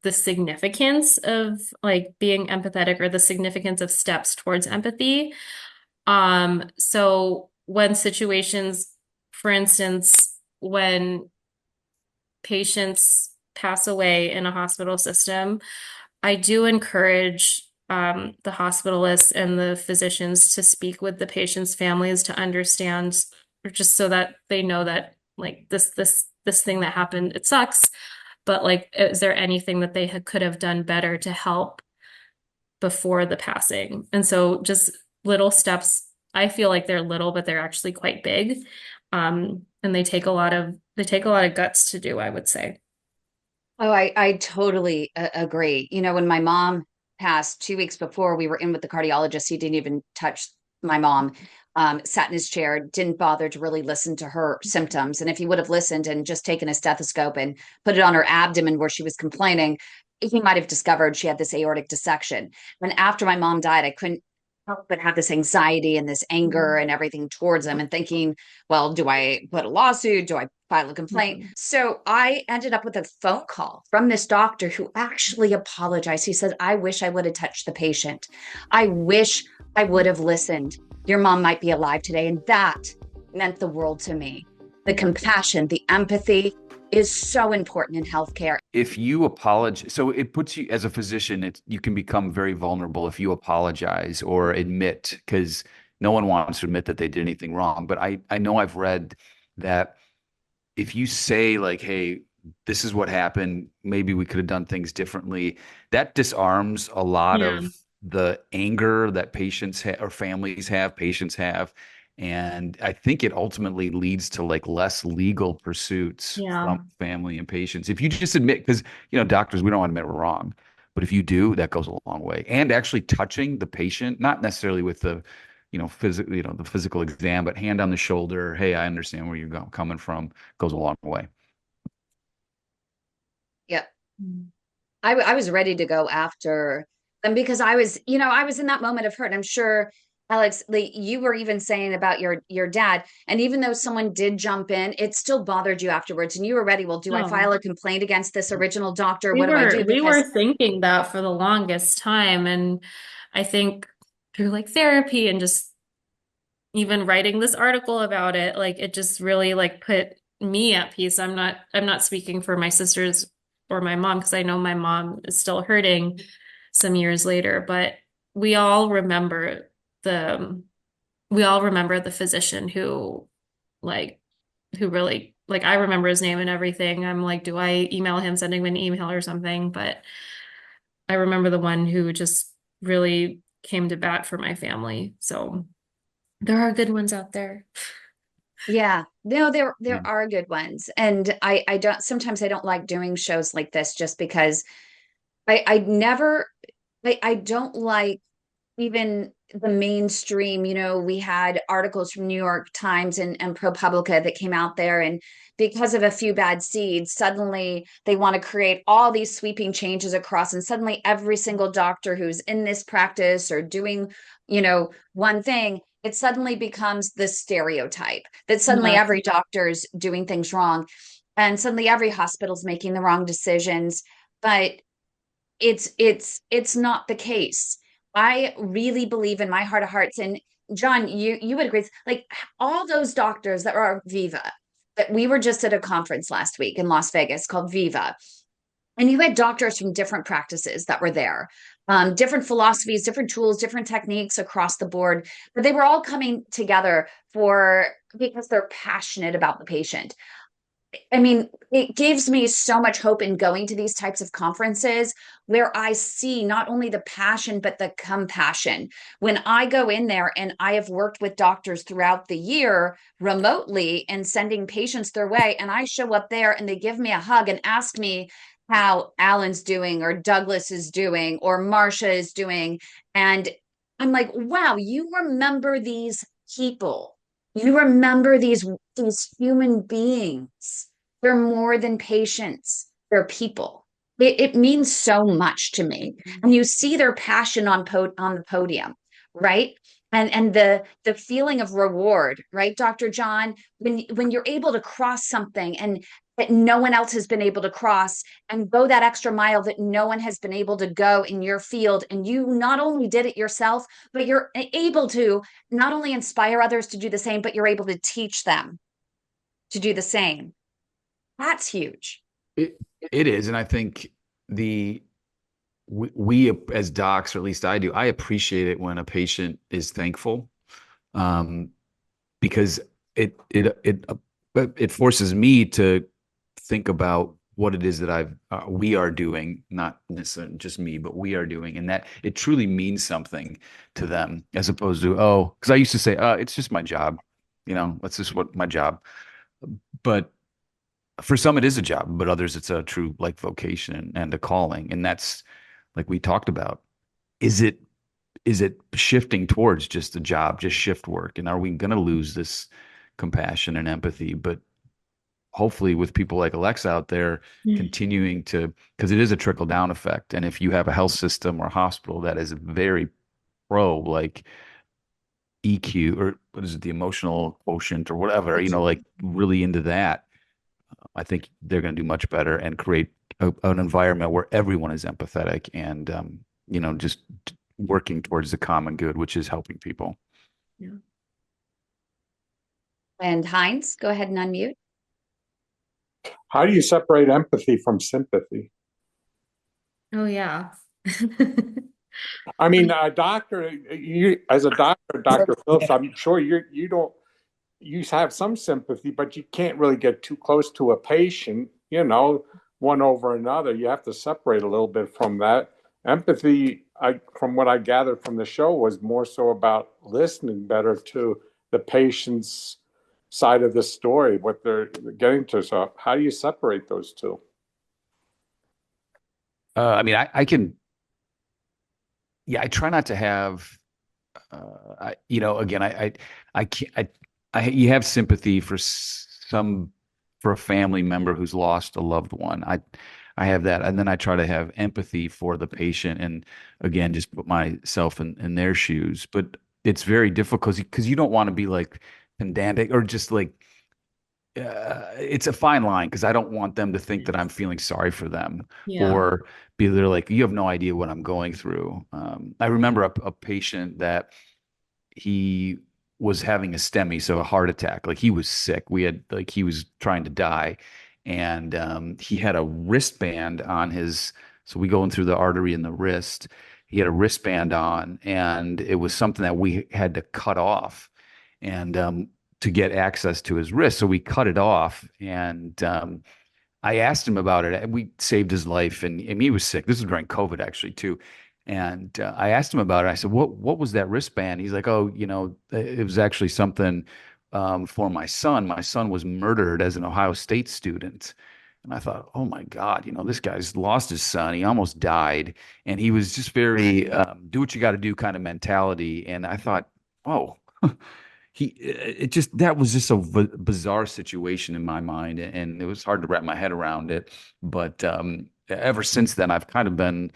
the significance of like being empathetic or the significance of steps towards empathy. So when situations, for instance, when patients pass away in a hospital system, I do encourage the hospitalists and the physicians to speak with the patients' families to understand, or just so that they know that like this thing that happened, it sucks, but like, is there anything that they could have done better to help before the passing? And so just little steps, I feel like they're little, but they're actually quite big. And they take a lot of guts to do, I would say. Oh, I totally agree. When my mom passed 2 weeks before, we were in with the cardiologist. He didn't even touch my mom, sat in his chair, didn't bother to really listen to her symptoms. And if he would have listened and just taken a stethoscope and put it on her abdomen where she was complaining, he might have discovered she had this aortic dissection. And after my mom died, I couldn't help but have this anxiety and this anger and everything towards him, and thinking, well, do I put a lawsuit? Do I file a complaint? So I ended up with a phone call from this doctor who actually apologized. He said, I wish I would have touched the patient. I wish I would have listened. Your mom might be alive today. And that meant the world to me. The compassion, the empathy is so important in healthcare. If you apologize, so it puts you as a physician, you can become very vulnerable if you apologize or admit, because no one wants to admit that they did anything wrong. But I know I've read that if you say like, hey, this is what happened, maybe we could have done things differently, that disarms a lot of the anger that patients or families have, patients have. And I think it ultimately leads to like less legal pursuits from family and patients. If you just admit, because, doctors, we don't want to admit we're wrong, but if you do, that goes a long way. And actually touching the patient, not necessarily with the, the physical exam, but hand on the shoulder. Hey, I understand where you're coming from, goes a long way. Yeah. I was ready to go after them because I was in that moment of hurt. I'm sure, Alex, you were even saying about your dad, and even though someone did jump in, it still bothered you afterwards, and you were ready. Well, do I file a complaint against this original doctor? What do I do? We were thinking that for the longest time, and I think through like therapy and just even writing this article about it, like it just really like put me at peace. I'm not speaking for my sisters or my mom, because I know my mom is still hurting some years later, but we all remember the physician who really, like, I remember his name and everything. I'm like, do I email him, sending him an email or something? But I remember the one who just really came to bat for my family. So there are good ones out there. Yeah, no, there are good ones. And sometimes I don't like doing shows like this just because I don't like even the mainstream. We had articles from New York Times and ProPublica that came out there, and because of a few bad seeds, suddenly they want to create all these sweeping changes across, and suddenly every single doctor who's in this practice or doing, one thing, it suddenly becomes the stereotype that suddenly every doctor's doing things wrong, and suddenly every hospital's making the wrong decisions. But it's not the case. I really believe in my heart of hearts, and John, you would agree, like all those doctors that are Viva, that we were just at a conference last week in Las Vegas called Viva, and you had doctors from different practices that were there, different philosophies, different tools, different techniques across the board, but they were all coming together because they're passionate about the patient. I mean, it gives me so much hope in going to these types of conferences where I see not only the passion, but the compassion. When I go in there, and I have worked with doctors throughout the year remotely and sending patients their way, and I show up there and they give me a hug and ask me how Alan's doing or Douglas is doing or Marcia is doing. And I'm like, wow, you remember these people. You remember these human beings. They're more than patients. They're people. It means so much to me. And you see their passion on the podium, right? And the feeling of reward, right, Dr. John? When you're able to cross something and that no one else has been able to cross, and go that extra mile that no one has been able to go in your field. And you not only did it yourself, but you're able to not only inspire others to do the same, but you're able to teach them to do the same. That's huge. It is. And I think we as docs, or at least I do, I appreciate it when a patient is thankful, because it forces me to think about what it is that we are doing, not necessarily just me, but we are doing, and that it truly means something to them, as opposed to, because I used to say, it's just my job, that's just what my job. But for some, it is a job, but others, it's a true like vocation and a calling. And that's like we talked about. Is it is it shifting towards just a job, just shift work? And are we going to lose this compassion and empathy? But hopefully with people like Alexa out there continuing to, because it is a trickle down effect. And if you have a health system or hospital that is very pro, like EQ, or what is it, the emotional quotient or whatever, like really into that, I think they're going to do much better and create an environment where everyone is empathetic and, just working towards the common good, which is helping people. Yeah. And Heinz, go ahead and unmute. How do you separate empathy from sympathy? Oh, yeah. I mean, a doctor, as a doctor, Dr. Phillips, I'm sure you have some sympathy, but you can't really get too close to a patient, one over another. You have to separate a little bit from that. Empathy, from what I gathered from the show, was more so about listening better to the patient's side of the story, what they're getting to. So how do you separate those two? I mean, I try not to have, again, you have sympathy for a family member who's lost a loved one. I have that. And then I try to have empathy for the patient and, again, just put myself in their shoes. But it's very difficult because you don't want to be like pedantic or just like, it's a fine line because I don't want them to think that I'm feeling sorry for them or they're like, you have no idea what I'm going through. I remember a patient that he was having a STEMI, so a heart attack. Like he was sick. He was trying to die. And he had a wristband on so we go in through the artery in the wrist. He had a wristband on, and it was something that we had to cut off and to get access to his wrist. So we cut it off, and I asked him about it. And we saved his life, and he was sick. This was during COVID, actually, too. And I asked him about it. I said, what was that wristband? He's like, oh, it was actually something for my son. My son was murdered as an Ohio State student. And I thought, oh my God, this guy's lost his son. He almost died. And he was just very do what you got to do kind of mentality. And I thought, oh, that was just a bizarre situation in my mind. And it was hard to wrap my head around it. But ever since then, I've kind of been,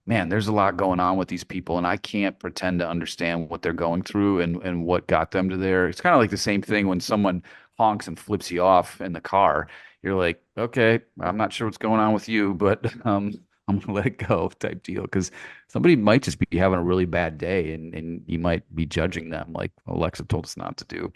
man, there's a lot going on with these people, and I can't pretend to understand what they're going through and what got them to there. It's kind of like the same thing when someone honks and flips you off in the car. You're like, okay, I'm not sure what's going on with you, but I'm going to let it go type deal, because somebody might just be having a really bad day, and you might be judging them like Alexa told us not to do.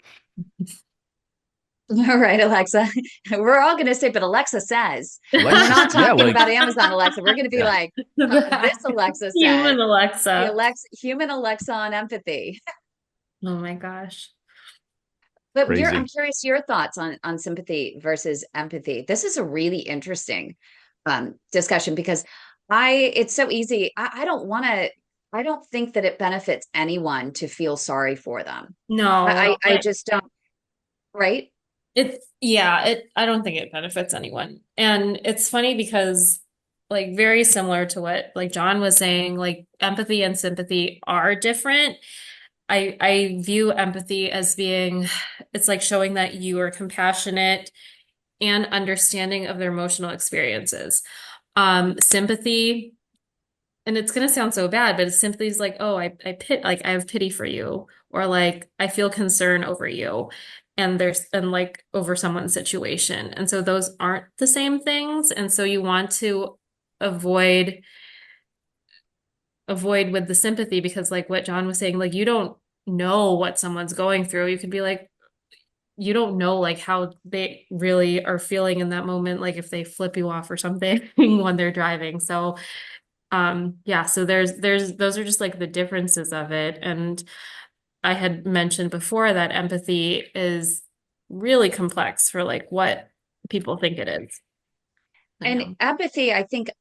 All right, Alexa. We're all going to say, but Alexa says. We're not talking about Amazon Alexa. We're going to be like, this Alexa says. Human Alexa. Human Alexa on empathy. Oh my gosh. But I'm curious your thoughts on sympathy versus empathy. This is a really interesting discussion because it's so easy. I don't think that it benefits anyone to feel sorry for them. No, I just don't. Right? I don't think it benefits anyone. And it's funny because like very similar to what like John was saying, like empathy and sympathy are different. I view empathy as being, it's like showing that you are compassionate and understanding of their emotional experiences. Sympathy, and it's going to sound so bad, but sympathy is like, oh, I have pity for you, or like, I feel concern over you. And like over someone's situation. And so those aren't the same things. And so you want to avoid with the sympathy, because like what John was saying, like you don't know what someone's going through. You could be like, you don't know like how they really are feeling in that moment, like if they flip you off or something when they're driving. So so there's those are just like the differences of it. And I had mentioned before that empathy is really complex for like what people think it is. And empathy, I think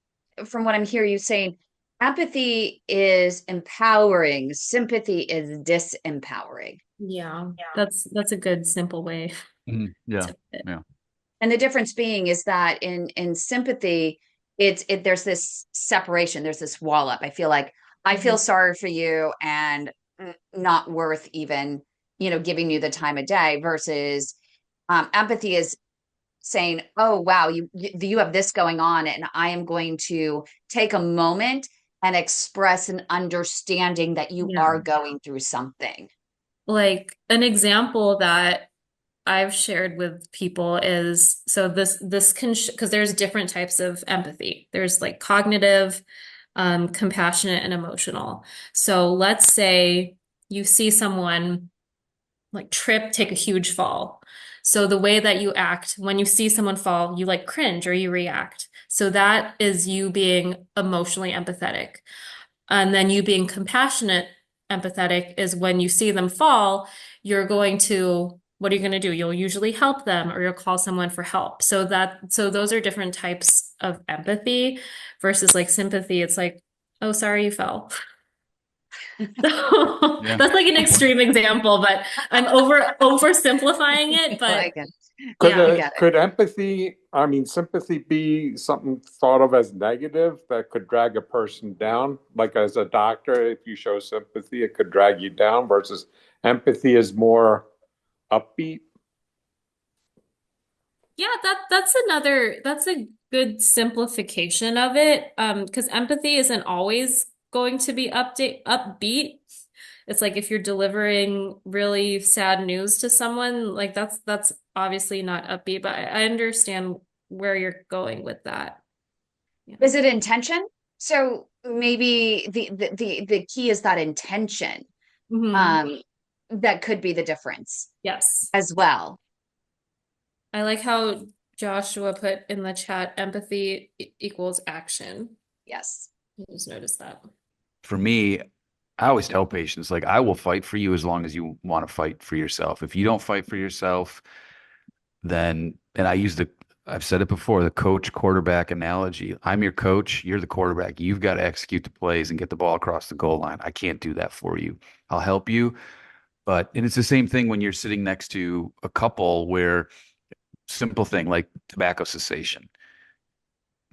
from what I'm hearing you saying, empathy is empowering, sympathy is disempowering. Yeah. That's a good simple way. Yeah. And the difference being is that in sympathy, there's this separation, there's this wall up. I feel like I feel sorry for you and not worth even, giving you the time of day versus empathy is saying, oh, wow, you have this going on. And I am going to take a moment and express an understanding that you are going through something. Like an example that I've shared with people is, so this can, because there's different types of empathy. There's like cognitive, compassionate, and emotional. So let's say you see someone like take a huge fall. So the way that you act when you see someone fall, you like cringe or you react. So that is you being emotionally empathetic. And then you being compassionate, empathetic is when you see them fall, you're going to, what are you going to do? You'll usually help them or you'll call someone for help. So those are different types of empathy versus like sympathy. It's like, oh, sorry you fell. That's like an extreme example, but I'm oversimplifying it. But could empathy, sympathy be something thought of as negative that could drag a person down? Like as a doctor, if you show sympathy, it could drag you down versus empathy is more upbeat. Yeah, that's a good simplification of it. Because empathy isn't always going to be upbeat. It's like if you're delivering really sad news to someone, like that's obviously not upbeat, but I understand where you're going with that. Yeah. Is it intention? So maybe the key is that intention. That could be the difference. Yes. As well. I like how Joshua put in the chat, empathy equals action. Yes. I just noticed that. For me, I always tell patients, like, I will fight for you as long as you want to fight for yourself. If you don't fight for yourself, then, and I've said it before, the coach quarterback analogy. I'm your coach, you're the quarterback. You've got to execute the plays and get the ball across the goal line. I can't do that for you. I'll help you. And it's the same thing when you're sitting next to a couple where simple thing like tobacco cessation.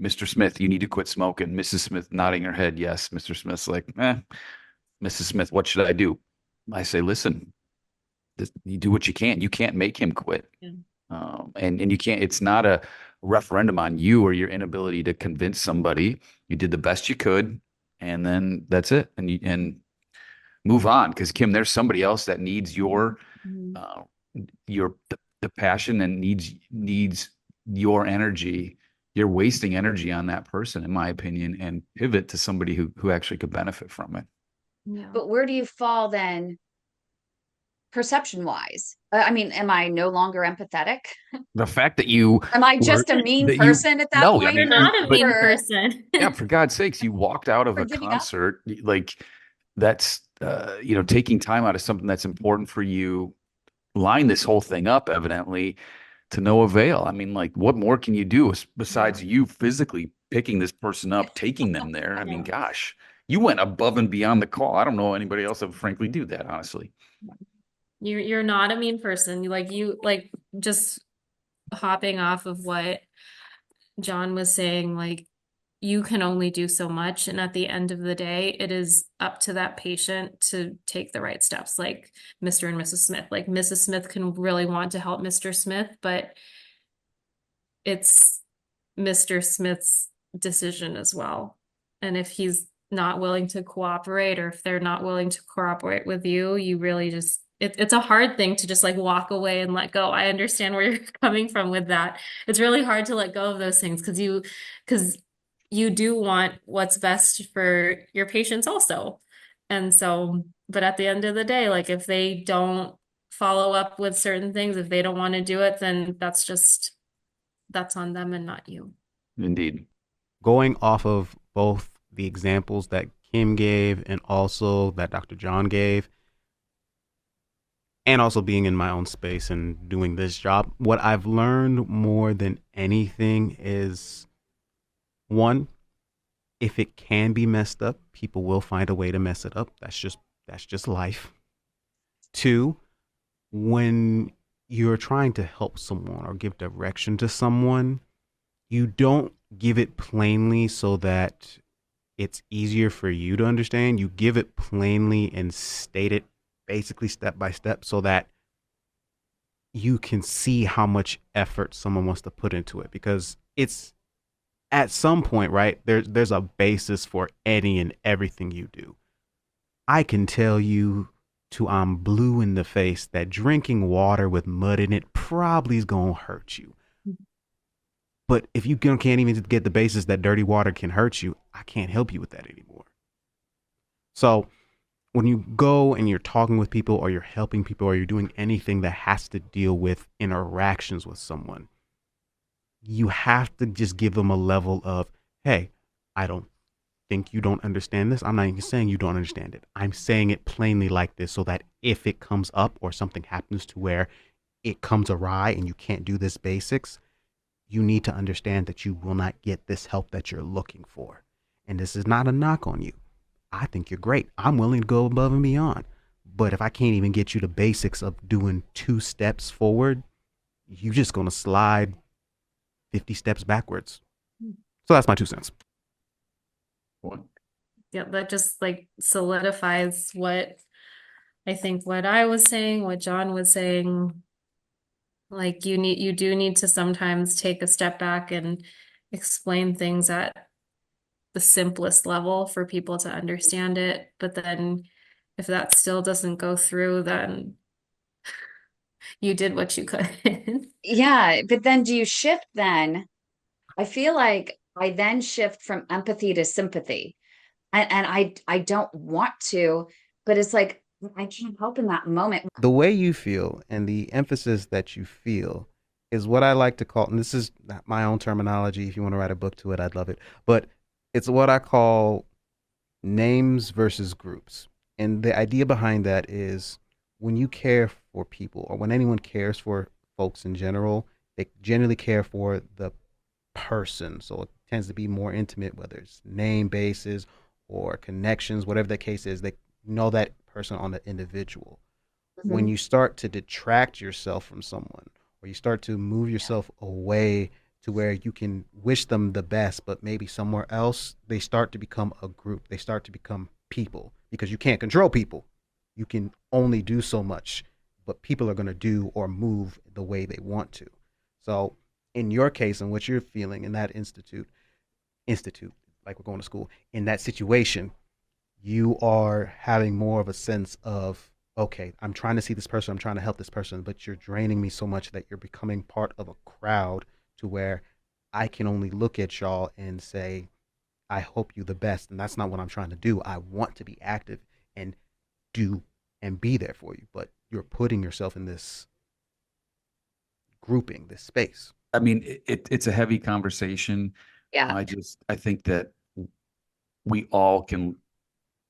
Mr. Smith, you need to quit smoking. Mrs. Smith nodding her head. Yes. Mr. Smith's like, Mrs. Smith, what should I do? I say, listen, you do what you can. You can't make him quit. Yeah. And you can't, it's not a referendum on you or your inability to convince somebody. You did the best you could, and then that's it. And move on. Because Kim, there's somebody else that needs your the passion and needs your energy. You're wasting energy on that person, in my opinion, and pivot to somebody who actually could benefit from it. Yeah. But where do you fall then, perception wise? Am I no longer empathetic? The fact that you am I just a mean person at that point? You're not a mean person. Yeah, for God's sakes, you walked out of a concert like that's taking time out of something that's important for you. Line this whole thing up, evidently, to no avail. I mean, like, what more can you do besides you physically picking this person up, taking them there? I mean, gosh, you went above and beyond the call. I don't know anybody else that would frankly do that, honestly. You're not a mean person. You just hopping off of what John was saying, like, you can only do so much. And at the end of the day, it is up to that patient to take the right steps, like Mr. and Mrs. Smith. Like Mrs. Smith can really want to help Mr. Smith, but it's Mr. Smith's decision as well. And if he's not willing to cooperate, or if they're not willing to cooperate with you, you really just, it's a hard thing to just like walk away and let go. I understand where you're coming from with that. It's really hard to let go of those things because you do want what's best for your patients also. And so, but at the end of the day, like if they don't follow up with certain things, if they don't want to do it, then that's on them and not you. Indeed. Going off of both the examples that Kim gave and also that Dr. John gave, and also being in my own space and doing this job, what I've learned more than anything is, one, if it can be messed up, people will find a way to mess it up. That's just life. Two, when you're trying to help someone or give direction to someone, you don't give it plainly so that it's easier for you to understand. You give it plainly and state it basically step by step so that you can see how much effort someone wants to put into it, because it's at some point, right? There's a basis for any and everything you do. I can tell you till I'm blue in the face that drinking water with mud in it probably is going to hurt you. But if you can't even get the basis that dirty water can hurt you, I can't help you with that anymore. So when you go and you're talking with people or you're helping people or you're doing anything that has to deal with interactions with someone, you have to just give them a level of, hey, I don't think you don't understand this. I'm not even saying you don't understand it. I'm saying it plainly like this so that if it comes up or something happens to where it comes awry and you can't do this basics, you need to understand that you will not get this help that you're looking for. And this is not a knock on you. I think you're great. I'm willing to go above and beyond. But if I can't even get you the basics of doing 2 steps forward, you're just going to slide 50 steps backwards. So that's my 2 cents. Yeah, that just like solidifies what I think what I was saying, what John was saying. Like you do need to sometimes take a step back and explain things at the simplest level for people to understand it. But then if that still doesn't go through, then you did what you could. Yeah, but then do you shift then? I feel like I then shift from empathy to sympathy. And I don't want to, but it's like I can't help in that moment. The way you feel and the emphasis that you feel is what I like to call, and this is not my own terminology. If you want to write a book to it, I'd love it. But it's what I call names versus groups. And the idea behind that is when you care for people, or when anyone cares for folks in general, they generally care for the person. So it tends to be more intimate, whether it's name bases or connections, whatever the case is, they know that person on the individual. Mm-hmm. When you start to detract yourself from someone, or you start to move yourself away to where you can wish them the best, but maybe somewhere else, they start to become a group. They start to become people, because you can't control people. You can only do so much, but people are going to do or move the way they want to. So in your case and what you're feeling in that institute, like we're going to school, in that situation, you are having more of a sense of, okay, I'm trying to see this person, I'm trying to help this person, but you're draining me so much that you're becoming part of a crowd to where I can only look at y'all and say, I hope you the best. And that's not what I'm trying to do. I want to be active and do and be there for you, but you're putting yourself in this grouping, this space. I mean, it's a heavy conversation. Yeah. I think that we all can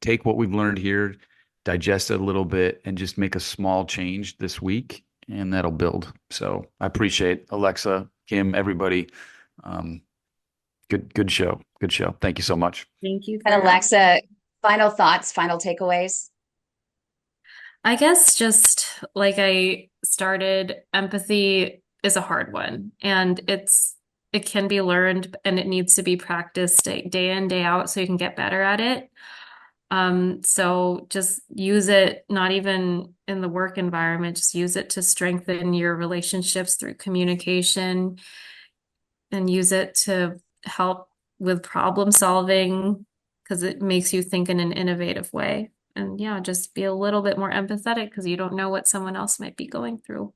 take what we've learned here, digest it a little bit, and just make a small change this week, and that'll build. So I appreciate Alexa, Kim, everybody. Good show. Good show. Thank you so much. Thank you. And Alexa, final thoughts, final takeaways. I guess just like I started, empathy is a hard one, and it can be learned, and it needs to be practiced day in, day out so you can get better at it. So just use it, not even in the work environment, just use it to strengthen your relationships through communication, and use it to help with problem solving, because it makes you think in an innovative way. And yeah, just be a little bit more empathetic, because you don't know what someone else might be going through.